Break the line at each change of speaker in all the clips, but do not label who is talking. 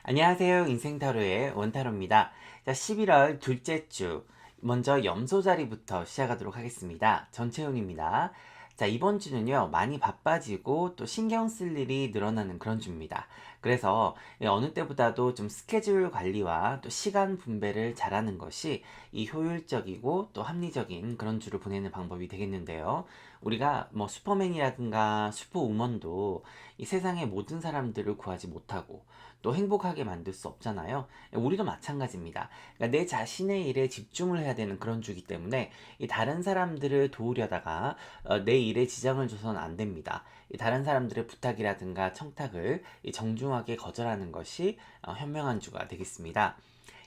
안녕하세요. 인생타로의 원타로입니다. 자, 11월 둘째 주, 먼저 염소 자리부터 시작하도록 하겠습니다. 전채운입니다. 자, 이번 주는요, 많이 바빠지고 또 신경 쓸 일이 늘어나는 그런 주입니다. 그래서 어느 때보다도 좀 스케줄 관리와 또 시간 분배를 잘하는 것이 이 효율적이고 또 합리적인 그런 주를 보내는 방법이 되겠는데요. 우리가 뭐 슈퍼맨이라든가 슈퍼우먼도 이 세상의 모든 사람들을 구하지 못하고 또 행복하게 만들 수 없잖아요. 우리도 마찬가지입니다. 그러니까 내 자신의 일에 집중을 해야 되는 그런 주기 때문에 이 다른 사람들을 도우려다가 내 일에 지장을 줘서는 안 됩니다. 이 다른 사람들의 부탁이라든가 청탁을 이 정중하게 거절하는 것이 현명한 주가 되겠습니다.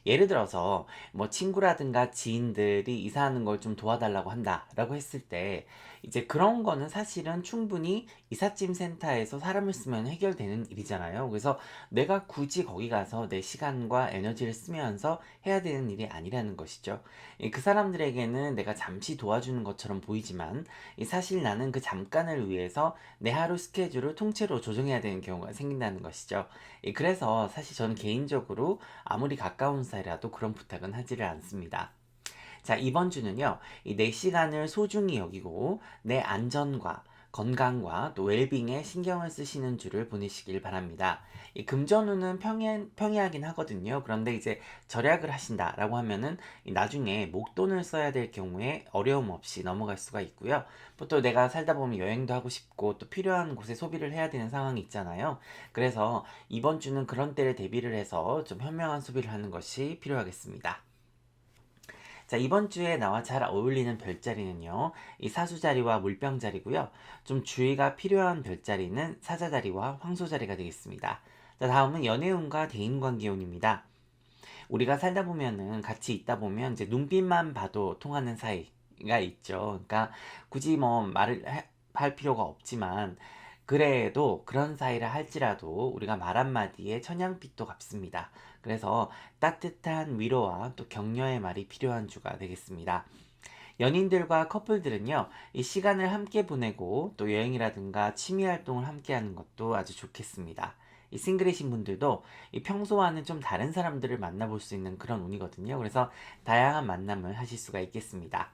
예를 들어서 뭐 친구라든가 지인들이 이사하는 걸 좀 도와달라고 한다라고 했을 때 이제 그런 거는 사실은 충분히 이삿짐 센터에서 사람을 쓰면 해결되는 일이잖아요. 그래서 내가 굳이 거기 가서 내 시간과 에너지를 쓰면서 해야 되는 일이 아니라는 것이죠. 그 사람들에게는 내가 잠시 도와주는 것처럼 보이지만 사실 나는 그 잠깐을 위해서 내 하루 스케줄을 통째로 조정해야 되는 경우가 생긴다는 것이죠. 그래서 사실 저는 개인적으로 아무리 가까운 사이라도 그런 부탁은 하지를 않습니다. 자, 이번 주는요, 이 내 시간을 소중히 여기고 내 안전과 건강과 또 웰빙에 신경을 쓰시는 주를 보내시길 바랍니다. 이 금전운은 평이하긴 하거든요. 그런데 이제 절약을 하신다라고 하면은 나중에 목돈을 써야 될 경우에 어려움 없이 넘어갈 수가 있고요. 또 내가 살다 보면 여행도 하고 싶고 또 필요한 곳에 소비를 해야 되는 상황이 있잖아요. 그래서 이번 주는 그런 때를 대비를 해서 좀 현명한 소비를 하는 것이 필요하겠습니다. 자, 이번 주에 나와 잘 어울리는 별자리는요, 이 사수자리와 물병자리고요. 좀 주의가 필요한 별자리는 사자자리와 황소자리가 되겠습니다. 자, 다음은 연애운과 대인관계운입니다. 우리가 살다 보면은 같이 있다 보면 이제 눈빛만 봐도 통하는 사이가 있죠. 그러니까 굳이 뭐 할 필요가 없지만 그래도 그런 사이라 할지라도 우리가 말 한마디에 천냥빚도 갚습니다. 그래서 따뜻한 위로와 또 격려의 말이 필요한 주가 되겠습니다. 연인들과 커플들은요, 이 시간을 함께 보내고 또 여행이라든가 취미 활동을 함께 하는 것도 아주 좋겠습니다. 이 싱글이신 분들도 이 평소와는 좀 다른 사람들을 만나볼 수 있는 그런 운이거든요. 그래서 다양한 만남을 하실 수가 있겠습니다.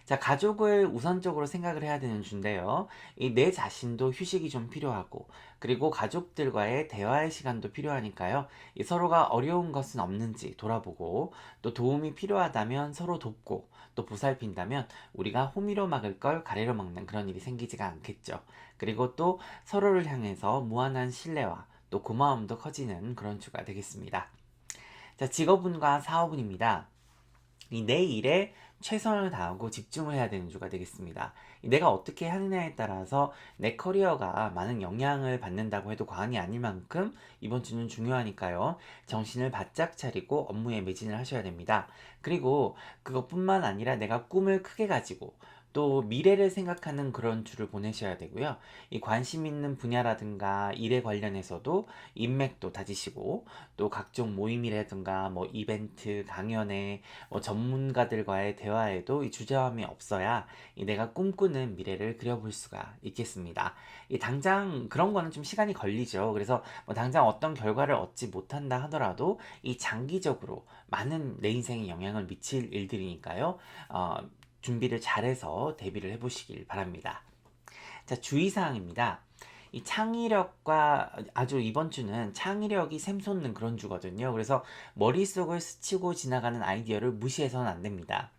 자, 가족을 우선적으로 생각을 해야 되는 주인데요. 이 내 자신도 휴식이 좀 필요하고, 그리고 가족들과의 대화의 시간도 필요하니까요. 이 서로가 어려운 것은 없는지 돌아보고, 또 도움이 필요하다면 서로 돕고, 또 보살핀다면 우리가 호미로 막을 걸 가래로 막는 그런 일이 생기지가 않겠죠. 그리고 또 서로를 향해서 무한한 신뢰와 또 고마움도 커지는 그런 주가 되겠습니다. 자, 직업운과 사업운입니다. 이 내 일에 최선을 다하고 집중을 해야 되는 주가 되겠습니다. 내가 어떻게 하느냐에 따라서 내 커리어가 많은 영향을 받는다고 해도 과언이 아닐 만큼 이번 주는 중요하니까요. 정신을 바짝 차리고 업무에 매진을 하셔야 됩니다. 그리고 그것뿐만 아니라 내가 꿈을 크게 가지고 또 미래를 생각하는 그런 주를 보내셔야 되고요. 이 관심 있는 분야라든가 일에 관련해서도 인맥도 다지시고 또 각종 모임이라든가 뭐 이벤트, 강연회, 전문가들과의 대화에도 이 주저함이 없어야 이 내가 꿈꾸는 미래를 그려볼 수가 있겠습니다. 이 당장 그런 거는 좀 시간이 걸리죠. 그래서 뭐 당장 어떤 결과를 얻지 못한다 하더라도 이 장기적으로 많은 내 인생에 영향을 미칠 일들이니까요. 준비를 잘해서 대비를 해보시길 바랍니다. 자, 주의사항입니다. 이 창의력과 아주 이번 주는 창의력이 샘솟는 그런 주거든요. 그래서 머릿속을 스치고 지나가는 아이디어를 무시해서는 안 됩니다.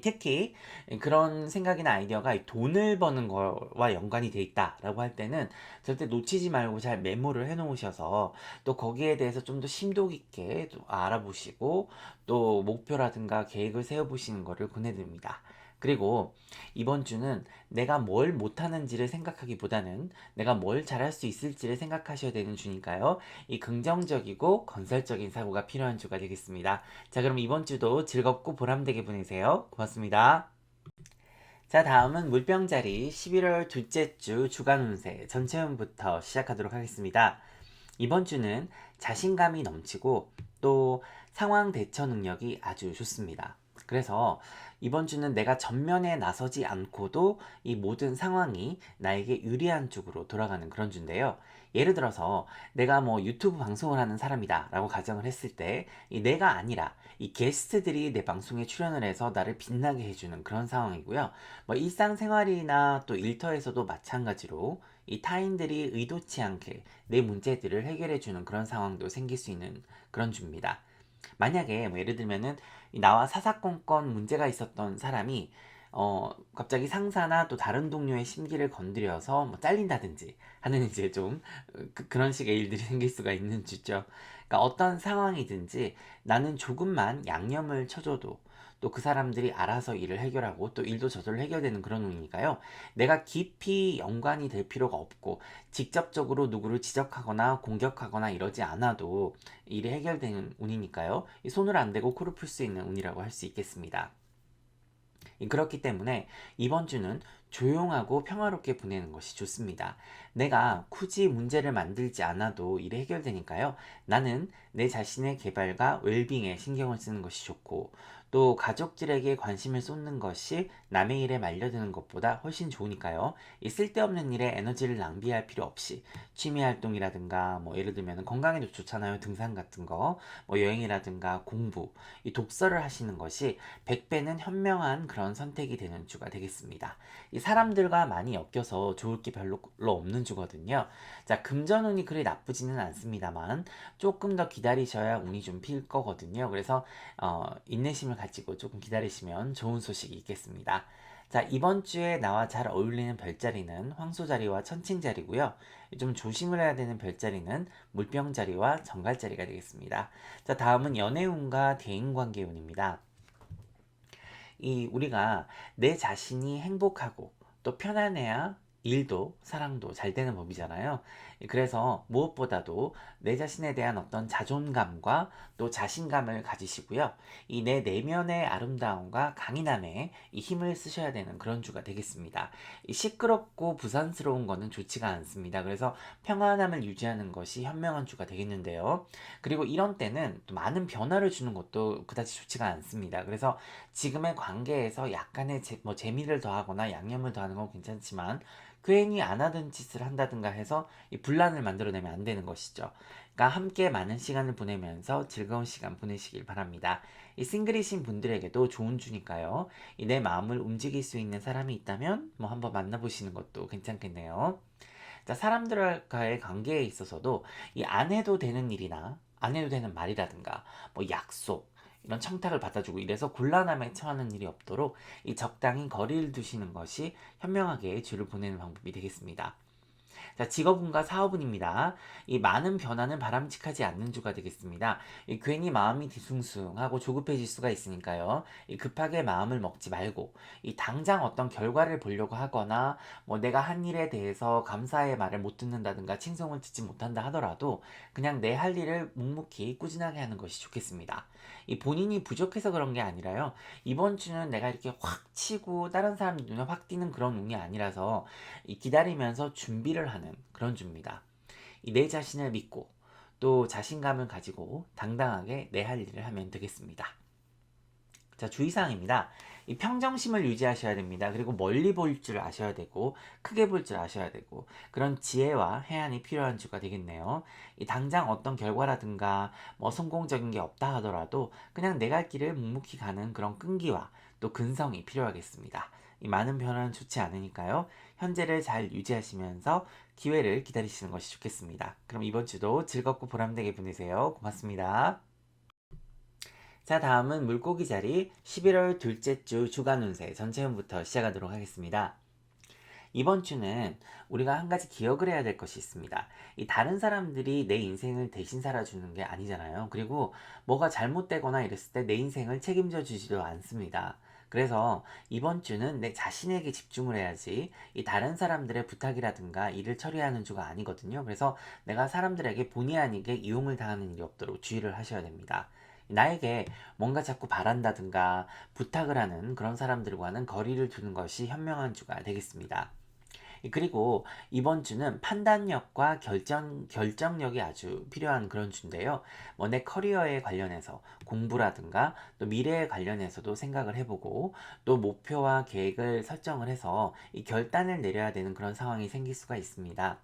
특히 그런 생각이나 아이디어가 돈을 버는 거와 연관이 돼 있다라고 할 때는 절대 놓치지 말고 잘 메모를 해 놓으셔서 또 거기에 대해서 좀 더 심도 깊게 또 알아보시고 또 목표라든가 계획을 세워보시는 것을 권해드립니다. 그리고 이번 주는 내가 뭘 못하는지를 생각하기보다는 내가 뭘 잘할 수 있을지를 생각하셔야 되는 주니까요. 이 긍정적이고 건설적인 사고가 필요한 주가 되겠습니다. 자, 그럼 이번 주도 즐겁고 보람되게 보내세요. 고맙습니다. 자, 다음은 물병자리 11월 둘째 주 주간 운세 전체운부터 시작하도록 하겠습니다. 이번 주는 자신감이 넘치고 또 상황 대처 능력이 아주 좋습니다. 그래서 이번 주는 내가 전면에 나서지 않고도 이 모든 상황이 나에게 유리한 쪽으로 돌아가는 그런 주인데요. 예를 들어서 내가 뭐 유튜브 방송을 하는 사람이다 라고 가정을 했을 때 이 내가 아니라 이 게스트들이 내 방송에 출연을 해서 나를 빛나게 해주는 그런 상황이고요. 뭐 일상생활이나 또 일터에서도 마찬가지로 이 타인들이 의도치 않게 내 문제들을 해결해주는 그런 상황도 생길 수 있는 그런 주입니다. 만약에 뭐 예를 들면은 나와 사사건건 문제가 있었던 사람이 갑자기 상사나 또 다른 동료의 심기를 건드려서 뭐 잘린다든지 하는 이제 좀 그런 식의 일들이 생길 수가 있는 주죠. 그러니까 어떤 상황이든지 나는 조금만 양념을 쳐줘도 또 그 사람들이 알아서 일을 해결하고 또 일도 저절로 해결되는 그런 운이니까요. 내가 깊이 연관이 될 필요가 없고 직접적으로 누구를 지적하거나 공격하거나 이러지 않아도 일이 해결되는 운이니까요. 이 손을 안 대고 코를 풀 수 있는 운이라고 할 수 있겠습니다. 그렇기 때문에 이번 주는 조용하고 평화롭게 보내는 것이 좋습니다. 내가 굳이 문제를 만들지 않아도 일이 해결되니까요. 나는 내 자신의 개발과 웰빙에 신경을 쓰는 것이 좋고 또 가족들에게 관심을 쏟는 것이 남의 일에 말려드는 것보다 훨씬 좋으니까요. 이 쓸데없는 일에 에너지를 낭비할 필요 없이 취미 활동이라든가 뭐 예를 들면 건강에도 좋잖아요. 등산 같은 거, 뭐 여행이라든가 공부, 이 독서를 하시는 것이 100배는 현명한 그런 선택이 되는 주가 되겠습니다. 이 사람들과 많이 엮여서 좋을 게 별로 없는 주거든요. 자, 금전운이 그리 나쁘지는 않습니다만 조금 더 기다리셔야 운이 좀 필 거거든요. 그래서 인내심을 가지고 조금 기다리시면 좋은 소식이 있겠습니다. 자, 이번 주에 나와 잘 어울리는 별자리는 황소자리와 천칭자리고요. 좀 조심을 해야 되는 별자리는 물병자리와 정갈자리가 되겠습니다. 자, 다음은 연애운과 대인관계운입니다. 이 우리가 내 자신이 행복하고 또 편안해야 일도 사랑도 잘 되는 법이잖아요. 그래서 무엇보다도 내 자신에 대한 어떤 자존감과 또 자신감을 가지시고요. 이 내 내면의 아름다움과 강인함에 이 힘을 쓰셔야 되는 그런 주가 되겠습니다. 이 시끄럽고 부산스러운 거는 좋지가 않습니다. 그래서 평안함을 유지하는 것이 현명한 주가 되겠는데요. 그리고 이런 때는 또 많은 변화를 주는 것도 그다지 좋지가 않습니다. 그래서 지금의 관계에서 약간의 뭐 재미를 더하거나 양념을 더하는 건 괜찮지만 괜히 안 하던 짓을 한다든가 해서 이 분란을 만들어내면 안 되는 것이죠. 그러니까 함께 많은 시간을 보내면서 즐거운 시간 보내시길 바랍니다. 이 싱글이신 분들에게도 좋은 주니까요. 이 내 마음을 움직일 수 있는 사람이 있다면 뭐 한번 만나보시는 것도 괜찮겠네요. 자, 사람들과의 관계에 있어서도 이 안 해도 되는 일이나 안 해도 되는 말이라든가 뭐 약속 이런 청탁을 받아주고 이래서 곤란함에 처하는 일이 없도록 이 적당히 거리를 두시는 것이 현명하게 주를 보내는 방법이 되겠습니다. 자, 직업운과 사업운입니다. 이 많은 변화는 바람직하지 않는 주가 되겠습니다. 이 괜히 마음이 뒤숭숭하고 조급해질 수가 있으니까요. 이 급하게 마음을 먹지 말고 이 당장 어떤 결과를 보려고 하거나 뭐 내가 한 일에 대해서 감사의 말을 못 듣는다든가 칭송을 듣지 못한다 하더라도 그냥 내 할 일을 묵묵히 꾸준하게 하는 것이 좋겠습니다. 이 본인이 부족해서 그런 게 아니라요. 이번 주는 내가 이렇게 확 치고 다른 사람 눈에 확 띄는 그런 운이 아니라서 이 기다리면서 준비를 하는 그런 주입니다. 이 내 자신을 믿고 또 자신감을 가지고 당당하게 내 할 일을 하면 되겠습니다. 자, 주의사항입니다. 이 평정심을 유지하셔야 됩니다. 그리고 멀리 볼 줄 아셔야 되고, 크게 볼 줄 아셔야 되고, 그런 지혜와 해안이 필요한 주가 되겠네요. 이 당장 어떤 결과라든가, 뭐 성공적인 게 없다 하더라도, 그냥 내 갈 길을 묵묵히 가는 그런 끈기와 또 근성이 필요하겠습니다. 이 많은 변화는 좋지 않으니까요. 현재를 잘 유지하시면서 기회를 기다리시는 것이 좋겠습니다. 그럼 이번 주도 즐겁고 보람되게 보내세요. 고맙습니다. 자, 다음은 물고기 자리 11월 둘째 주 주간 운세 전체운부터 시작하도록 하겠습니다. 이번 주는 우리가 한 가지 기억을 해야 될 것이 있습니다. 이 다른 사람들이 내 인생을 대신 살아주는 게 아니잖아요. 그리고 뭐가 잘못되거나 이랬을 때 내 인생을 책임져 주지도 않습니다. 그래서 이번 주는 내 자신에게 집중을 해야지 이 다른 사람들의 부탁이라든가 일을 처리하는 주가 아니거든요. 그래서 내가 사람들에게 본의 아니게 이용을 당하는 일이 없도록 주의를 하셔야 됩니다. 나에게 뭔가 자꾸 바란다든가 부탁을 하는 그런 사람들과는 거리를 두는 것이 현명한 주가 되겠습니다. 그리고 이번 주는 판단력과 결정력이 아주 필요한 그런 주인데요. 뭐 내 커리어에 관련해서 공부라든가 또 미래에 관련해서도 생각을 해보고 또 목표와 계획을 설정을 해서 이 결단을 내려야 되는 그런 상황이 생길 수가 있습니다.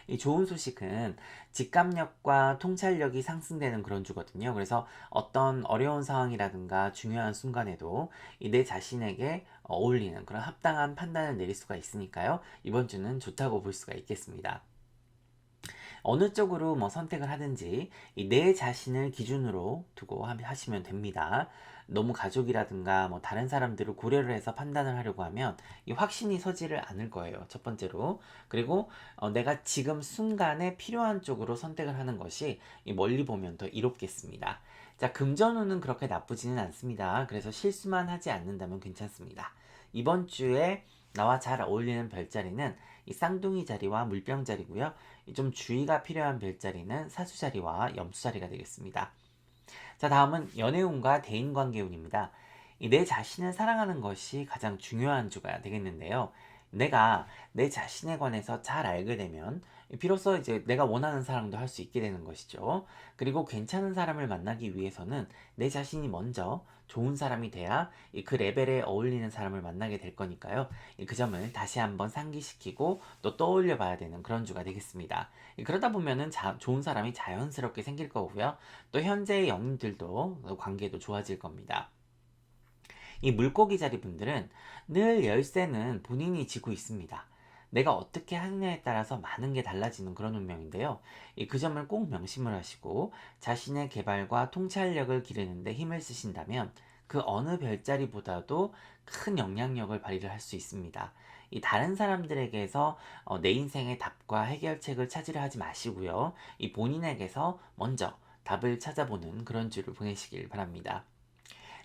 이 좋은 소식은 직감력과 통찰력이 상승되는 그런 주거든요. 그래서 어떤 어려운 상황이라든가 중요한 순간에도 이 내 자신에게 어울리는 그런 합당한 판단을 내릴 수가 있으니까요. 이번 주는 좋다고 볼 수가 있겠습니다. 어느 쪽으로 뭐 선택을 하든지 이 내 자신을 기준으로 두고 하시면 됩니다. 너무 가족이라든가 뭐 다른 사람들을 고려를 해서 판단을 하려고 하면 이 확신이 서지를 않을 거예요. 첫 번째로. 그리고 내가 지금 순간에 필요한 쪽으로 선택을 하는 것이 이 멀리 보면 더 이롭겠습니다. 자, 금전운은 그렇게 나쁘지는 않습니다. 그래서 실수만 하지 않는다면 괜찮습니다. 이번 주에 나와 잘 어울리는 별자리는 이 쌍둥이 자리와 물병 자리고요. 좀 주의가 필요한 별자리는 사수 자리와 염수 자리가 되겠습니다. 자, 다음은 연애운과 대인관계운입니다. 내 자신을 사랑하는 것이 가장 중요한 주가 되겠는데요. 내가 내 자신에 관해서 잘 알게 되면 비로소 이제 내가 원하는 사랑도 할 수 있게 되는 것이죠. 그리고 괜찮은 사람을 만나기 위해서는 내 자신이 먼저 좋은 사람이 돼야 그 레벨에 어울리는 사람을 만나게 될 거니까요. 그 점을 다시 한번 상기시키고 또 떠올려 봐야 되는 그런 주가 되겠습니다. 그러다 보면은 좋은 사람이 자연스럽게 생길 거고요. 또 현재의 연인들도 관계도 좋아질 겁니다. 이 물고기 자리 분들은 늘 열쇠는 본인이 쥐고 있습니다. 내가 어떻게 하느냐에 따라서 많은 게 달라지는 그런 운명인데요. 그 점을 꼭 명심을 하시고 자신의 개발과 통찰력을 기르는 데 힘을 쓰신다면 그 어느 별자리보다도 큰 영향력을 발휘를 할 수 있습니다. 이 다른 사람들에게서 내 인생의 답과 해결책을 찾으려 하지 마시고요. 이 본인에게서 먼저 답을 찾아보는 그런 주를 보내시길 바랍니다.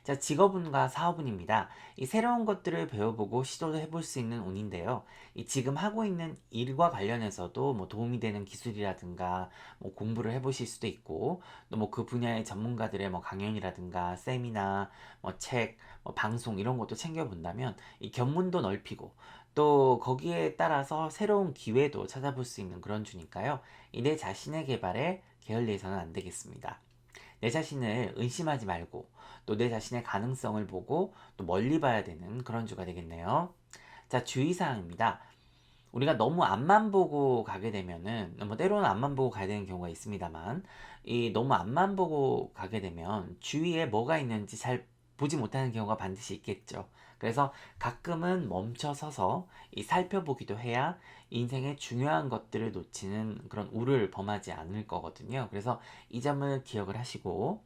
자, 직업운과 사업운입니다. 이 새로운 것들을 배워보고 시도도 해볼 수 있는 운인데요. 이 지금 하고 있는 일과 관련해서도 뭐 도움이 되는 기술이라든가 뭐 공부를 해보실 수도 있고 또 뭐 그 분야의 전문가들의 뭐 강연이라든가 세미나 뭐 책, 뭐 방송 이런 것도 챙겨본다면 이 견문도 넓히고 또 거기에 따라서 새로운 기회도 찾아볼 수 있는 그런 주니까요. 이 내 자신의 개발에 게을리해서는 안 되겠습니다. 내 자신을 의심하지 말고 또 내 자신의 가능성을 보고 또 멀리 봐야 되는 그런 주가 되겠네요. 자, 주의사항입니다. 우리가 너무 앞만 보고 가게 되면은 뭐 때로는 앞만 보고 가야 되는 경우가 있습니다만 이 너무 앞만 보고 가게 되면 주위에 뭐가 있는지 잘 보지 못하는 경우가 반드시 있겠죠. 그래서 가끔은 멈춰 서서 이 살펴보기도 해야 인생의 중요한 것들을 놓치는 그런 우를 범하지 않을 거거든요. 그래서 이 점을 기억을 하시고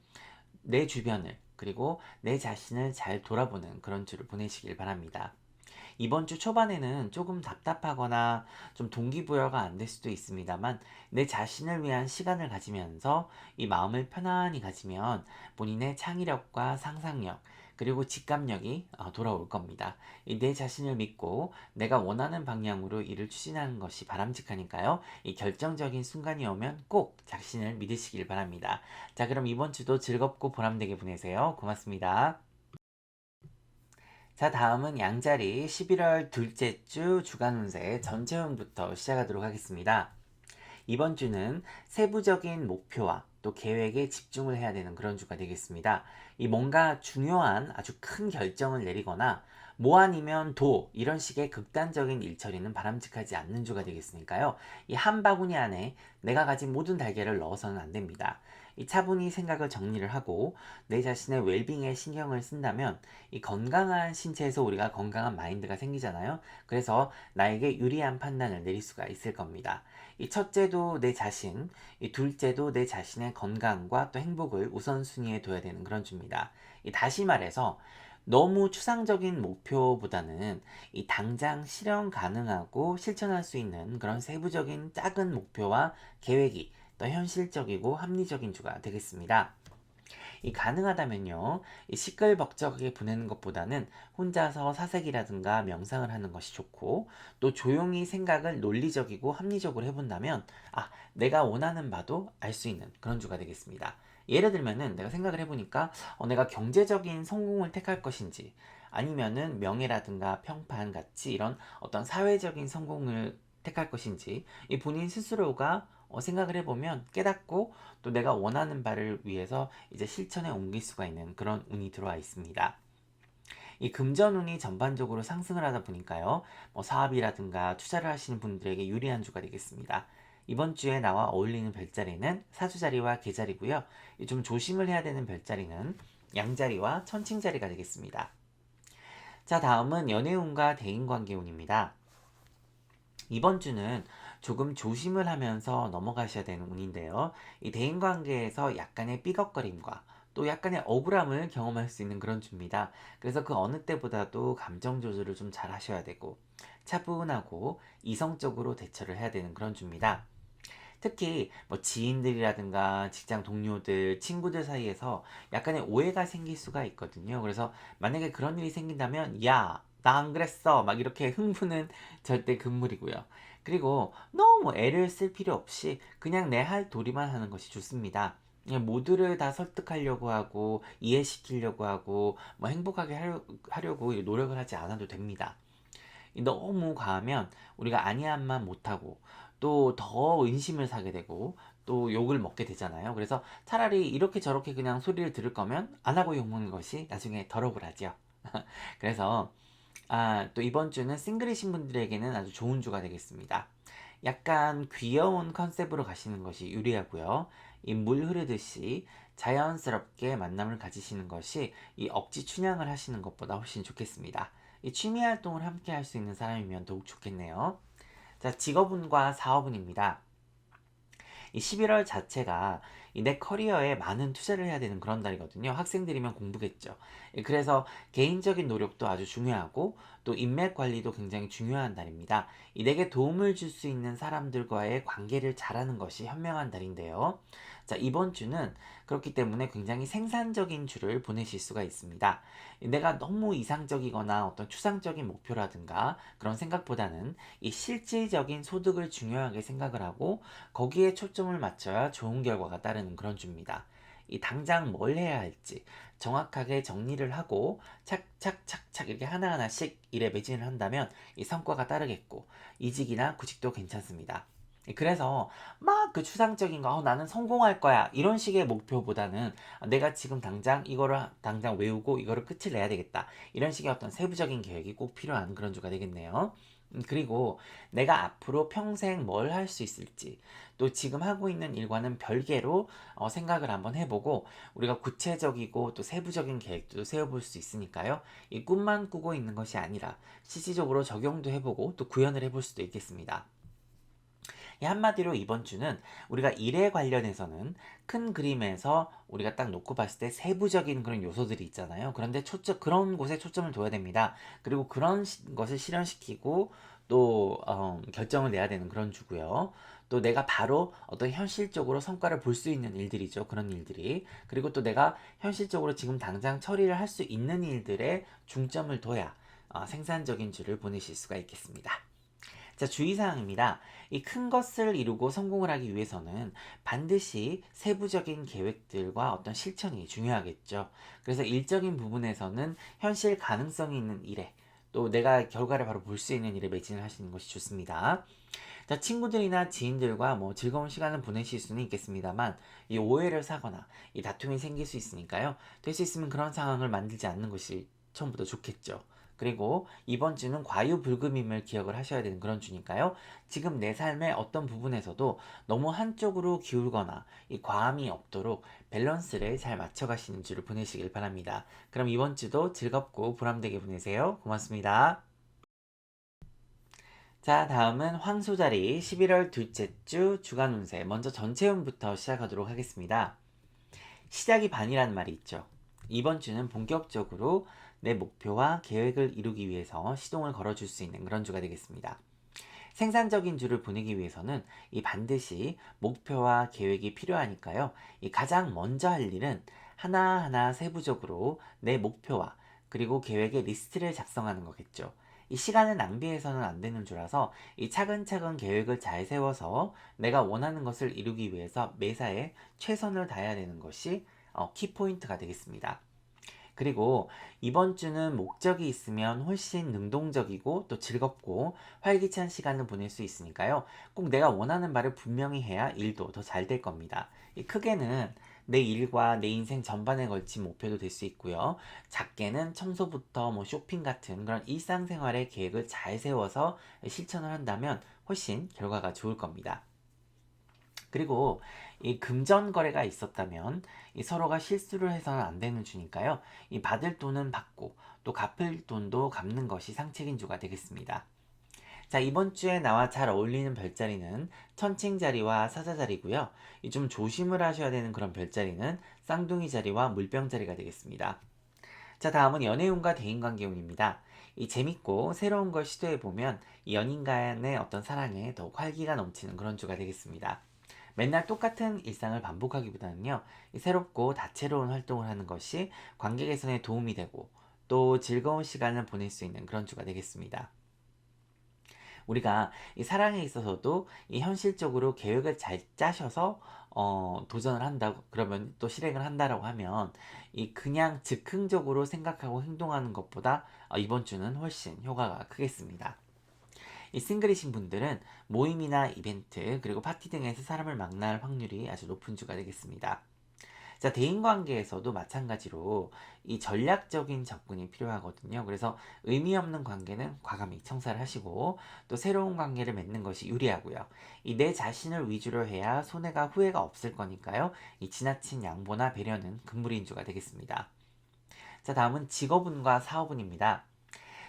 내 주변을 그리고 내 자신을 잘 돌아보는 그런 주를 보내시길 바랍니다. 이번 주 초반에는 조금 답답하거나 좀 동기부여가 안 될 수도 있습니다만 내 자신을 위한 시간을 가지면서 이 마음을 편안히 가지면 본인의 창의력과 상상력 그리고 직감력이 돌아올 겁니다. 내 자신을 믿고 내가 원하는 방향으로 일을 추진하는 것이 바람직하니까요. 이 결정적인 순간이 오면 꼭 자신을 믿으시길 바랍니다. 자, 그럼 이번 주도 즐겁고 보람되게 보내세요. 고맙습니다. 자, 다음은 양자리 11월 둘째 주 주간 운세 전체운부터 시작하도록 하겠습니다. 이번 주는 세부적인 목표와 또 계획에 집중을 해야 되는 그런 주가 되겠습니다. 이 뭔가 중요한 아주 큰 결정을 내리거나 뭐 아니면 도 이런 식의 극단적인 일처리는 바람직하지 않는 주가 되겠으니까요. 이 한 바구니 안에 내가 가진 모든 달걀을 넣어서는 안 됩니다. 이 차분히 생각을 정리를 하고 내 자신의 웰빙에 신경을 쓴다면 이 건강한 신체에서 우리가 건강한 마인드가 생기잖아요. 그래서 나에게 유리한 판단을 내릴 수가 있을 겁니다. 이 첫째도 내 자신, 이 둘째도 내 자신의 건강과 또 행복을 우선순위에 둬야 되는 그런 주입니다. 이 다시 말해서 너무 추상적인 목표보다는 이 당장 실현 가능하고 실천할 수 있는 그런 세부적인 작은 목표와 계획이 더 현실적이고 합리적인 주가 되겠습니다. 이 가능하다면요, 이 시끌벅적하게 보내는 것보다는 혼자서 사색이라든가 명상을 하는 것이 좋고, 또 조용히 생각을 논리적이고 합리적으로 해본다면, 내가 원하는 바도 알 수 있는 그런 주가 되겠습니다. 예를 들면은 내가 생각을 해보니까 내가 경제적인 성공을 택할 것인지 아니면은 명예라든가 평판 같이 이런 어떤 사회적인 성공을 택할 것인지 이 본인 스스로가 생각을 해보면 깨닫고 또 내가 원하는 바를 위해서 이제 실천에 옮길 수가 있는 그런 운이 들어와 있습니다. 이 금전운이 전반적으로 상승을 하다 보니까요, 뭐 사업이라든가 투자를 하시는 분들에게 유리한 주가 되겠습니다. 이번 주에 나와 어울리는 별자리는 사주자리와 계자리고요. 좀 조심을 해야 되는 별자리는 양자리와 천칭자리가 되겠습니다. 자, 다음은 연애운과 대인관계운입니다. 이번 주는 조금 조심을 하면서 넘어가셔야 되는 운인데요. 이 대인관계에서 약간의 삐걱거림과 또 약간의 억울함을 경험할 수 있는 그런 주입니다. 그래서 그 어느 때보다도 감정 조절을 좀 잘 하셔야 되고 차분하고 이성적으로 대처를 해야 되는 그런 주입니다. 특히 뭐 지인들이라든가 직장 동료들, 친구들 사이에서 약간의 오해가 생길 수가 있거든요. 그래서 만약에 그런 일이 생긴다면 야, 나 안 그랬어. 막 이렇게 흥분은 절대 금물이고요. 그리고 너무 애를 쓸 필요 없이 그냥 내 할 도리만 하는 것이 좋습니다. 그냥 모두를 다 설득하려고 하고 이해시키려고 하고 뭐 행복하게 하려고 노력을 하지 않아도 됩니다. 너무 과하면 우리가 아니함만 못하고 또 더 의심을 사게 되고 또 욕을 먹게 되잖아요. 그래서 차라리 이렇게 저렇게 그냥 소리를 들을 거면 안 하고 욕 먹는 것이 나중에 더 억울하죠. 그래서 또 이번 주는 싱글이신 분들에게는 아주 좋은 주가 되겠습니다. 약간 귀여운 컨셉으로 가시는 것이 유리하고요. 이 물 흐르듯이 자연스럽게 만남을 가지시는 것이 이 억지 춘향을 하시는 것보다 훨씬 좋겠습니다. 이 취미 활동을 함께 할 수 있는 사람이면 더욱 좋겠네요. 자, 직업운과 사업운입니다. 이 11월 자체가 내 커리어에 많은 투자를 해야 되는 그런 달이거든요. 학생들이면 공부겠죠. 그래서 개인적인 노력도 아주 중요하고 또 인맥 관리도 굉장히 중요한 달입니다. 내게 도움을 줄 수 있는 사람들과의 관계를 잘하는 것이 현명한 달인데요. 자, 이번 주는 그렇기 때문에 굉장히 생산적인 주를 보내실 수가 있습니다. 내가 너무 이상적이거나 어떤 추상적인 목표라든가 그런 생각보다는 이 실질적인 소득을 중요하게 생각을 하고 거기에 초점을 맞춰야 좋은 결과가 따르는 그런 주입니다. 이 당장 뭘 해야 할지 정확하게 정리를 하고 착착착착 이렇게 하나하나씩 일에 매진을 한다면 이 성과가 따르겠고 이직이나 구직도 괜찮습니다. 그래서 막 그 추상적인 거 나는 성공할 거야 이런 식의 목표보다는 내가 지금 당장 이거를 당장 외우고 이거를 끝을 내야 되겠다 이런 식의 어떤 세부적인 계획이 꼭 필요한 그런 주가 되겠네요. 그리고 내가 앞으로 평생 뭘 할 수 있을지 또 지금 하고 있는 일과는 별개로 생각을 한번 해보고 우리가 구체적이고 또 세부적인 계획도 세워볼 수 있으니까요. 이 꿈만 꾸고 있는 것이 아니라 실질적으로 적용도 해보고 또 구현을 해볼 수도 있겠습니다. 한마디로 이번 주는 우리가 일에 관련해서는 큰 그림에서 우리가 딱 놓고 봤을 때 세부적인 그런 요소들이 있잖아요. 그런데 그런 곳에 초점을 둬야 됩니다. 그리고 그런 것을 실현시키고 또 결정을 내야 되는 그런 주고요. 또 내가 바로 어떤 현실적으로 성과를 볼 수 있는 일들이죠. 그런 일들이. 그리고 또 내가 현실적으로 지금 당장 처리를 할 수 있는 일들에 중점을 둬야 생산적인 주를 보내실 수가 있겠습니다. 자, 주의사항입니다. 이 큰 것을 이루고 성공을 하기 위해서는 반드시 세부적인 계획들과 어떤 실천이 중요하겠죠. 그래서 일적인 부분에서는 현실 가능성이 있는 일에 또 내가 결과를 바로 볼 수 있는 일에 매진을 하시는 것이 좋습니다. 자, 친구들이나 지인들과 뭐 즐거운 시간을 보내실 수는 있겠습니다만 이 오해를 사거나 이 다툼이 생길 수 있으니까요. 될 수 있으면 그런 상황을 만들지 않는 것이 처음부터 좋겠죠. 그리고 이번 주는 과유불급임을 기억을 하셔야 되는 그런 주니까요. 지금 내 삶의 어떤 부분에서도 너무 한쪽으로 기울거나 이 과함이 없도록 밸런스를 잘 맞춰가시는 주를 보내시길 바랍니다. 그럼 이번 주도 즐겁고 보람되게 보내세요. 고맙습니다. 자, 다음은 황소자리 11월 둘째 주 주간 운세. 먼저 전체 운부터 시작하도록 하겠습니다. 시작이 반이라는 말이 있죠. 이번 주는 본격적으로 내 목표와 계획을 이루기 위해서 시동을 걸어줄 수 있는 그런 주가 되겠습니다. 생산적인 주를 보내기 위해서는 이 반드시 목표와 계획이 필요하니까요. 이 가장 먼저 할 일은 하나하나 세부적으로 내 목표와 그리고 계획의 리스트를 작성하는 거겠죠. 이 시간을 낭비해서는 안 되는 주라서 이 차근차근 계획을 잘 세워서 내가 원하는 것을 이루기 위해서 매사에 최선을 다해야 되는 것이 키포인트가 되겠습니다. 그리고 이번 주는 목적이 있으면 훨씬 능동적이고 또 즐겁고 활기찬 시간을 보낼 수 있으니까요. 꼭 내가 원하는 바를 분명히 해야 일도 더 잘 될 겁니다. 이 크게는 내 일과 내 인생 전반에 걸친 목표도 될 수 있고요. 작게는 청소부터 뭐 쇼핑 같은 그런 일상생활의 계획을 잘 세워서 실천을 한다면 훨씬 결과가 좋을 겁니다. 그리고 이 금전 거래가 있었다면 이 서로가 실수를 해서는 안 되는 주니까요. 이 받을 돈은 받고 또 갚을 돈도 갚는 것이 상책인 주가 되겠습니다. 자, 이번 주에 나와 잘 어울리는 별자리는 천칭자리와 사자자리고요. 이 좀 조심을 하셔야 되는 그런 별자리는 쌍둥이 자리와 물병 자리가 되겠습니다. 자, 다음은 연애운과 대인관계운입니다. 이 재밌고 새로운 걸 시도해보면 이 연인 간의 어떤 사랑에 더욱 활기가 넘치는 그런 주가 되겠습니다. 맨날 똑같은 일상을 반복하기보다는요, 이 새롭고 다채로운 활동을 하는 것이 관계 개선에 도움이 되고 또 즐거운 시간을 보낼 수 있는 그런 주가 되겠습니다. 우리가 이 사랑에 있어서도 이 현실적으로 계획을 잘 짜셔서 도전을 한다고 그러면 또 실행을 한다라고 하면 이 그냥 즉흥적으로 생각하고 행동하는 것보다 이번 주는 훨씬 효과가 크겠습니다. 이 싱글이신 분들은 모임이나 이벤트 그리고 파티 등에서 사람을 만날 확률이 아주 높은 주가 되겠습니다. 자, 대인관계에서도 마찬가지로 이 전략적인 접근이 필요하거든요. 그래서 의미 없는 관계는 과감히 청사를 하시고 또 새로운 관계를 맺는 것이 유리하고요. 이 내 자신을 위주로 해야 손해가 후회가 없을 거니까요. 이 지나친 양보나 배려는 금물인주가 되겠습니다. 자, 다음은 직업운과 사업운입니다.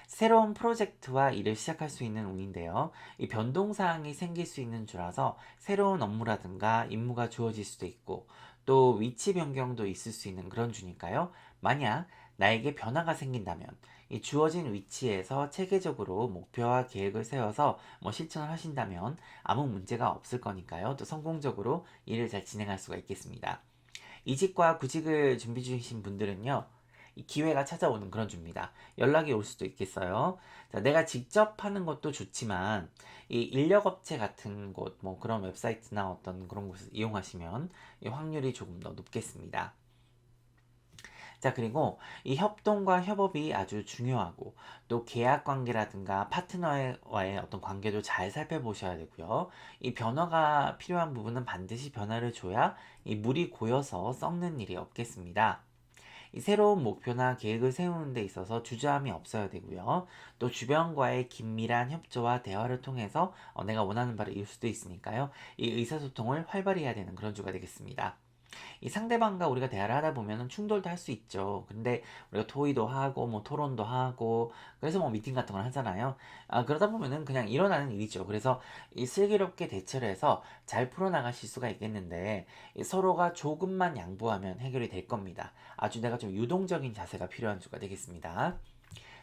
새로운 프로젝트와 일을 시작할 수 있는 운인데요. 이 변동사항이 생길 수 있는 주라서 새로운 업무라든가 임무가 주어질 수도 있고 또 위치 변경도 있을 수 있는 그런 주니까요. 만약 나에게 변화가 생긴다면 이 주어진 위치에서 체계적으로 목표와 계획을 세워서 뭐 실천을 하신다면 아무 문제가 없을 거니까요. 또 성공적으로 일을 잘 진행할 수가 있겠습니다. 이직과 구직을 준비 중이신 분들은요. 이 기회가 찾아오는 그런 주입니다. 연락이 올 수도 있겠어요. 자, 내가 직접 하는 것도 좋지만 이 인력업체 같은 곳, 뭐 그런 웹사이트나 어떤 그런 곳을 이용하시면 이 확률이 조금 더 높겠습니다. 자, 그리고 이 협동과 협업이 아주 중요하고 또 계약 관계라든가 파트너와의 어떤 관계도 잘 살펴보셔야 되고요. 이 변화가 필요한 부분은 반드시 변화를 줘야 이 물이 고여서 썩는 일이 없겠습니다. 이 새로운 목표나 계획을 세우는 데 있어서 주저함이 없어야 되고요. 또 주변과의 긴밀한 협조와 대화를 통해서 내가 원하는 바를 이룰 수도 있으니까요. 이 의사소통을 활발히 해야 되는 그런 주가 되겠습니다. 이 상대방과 우리가 대화를 하다 보면 충돌도 할 수 있죠. 근데 우리가 토의도 하고 뭐 토론도 하고 그래서 뭐 미팅 같은 걸 하잖아요. 그러다 보면은 그냥 일어나는 일이죠. 그래서 이 슬기롭게 대처를 해서 잘 풀어나가실 수가 있겠는데 이 서로가 조금만 양보하면 해결이 될 겁니다. 아주 내가 좀 유동적인 자세가 필요한 주가 되겠습니다.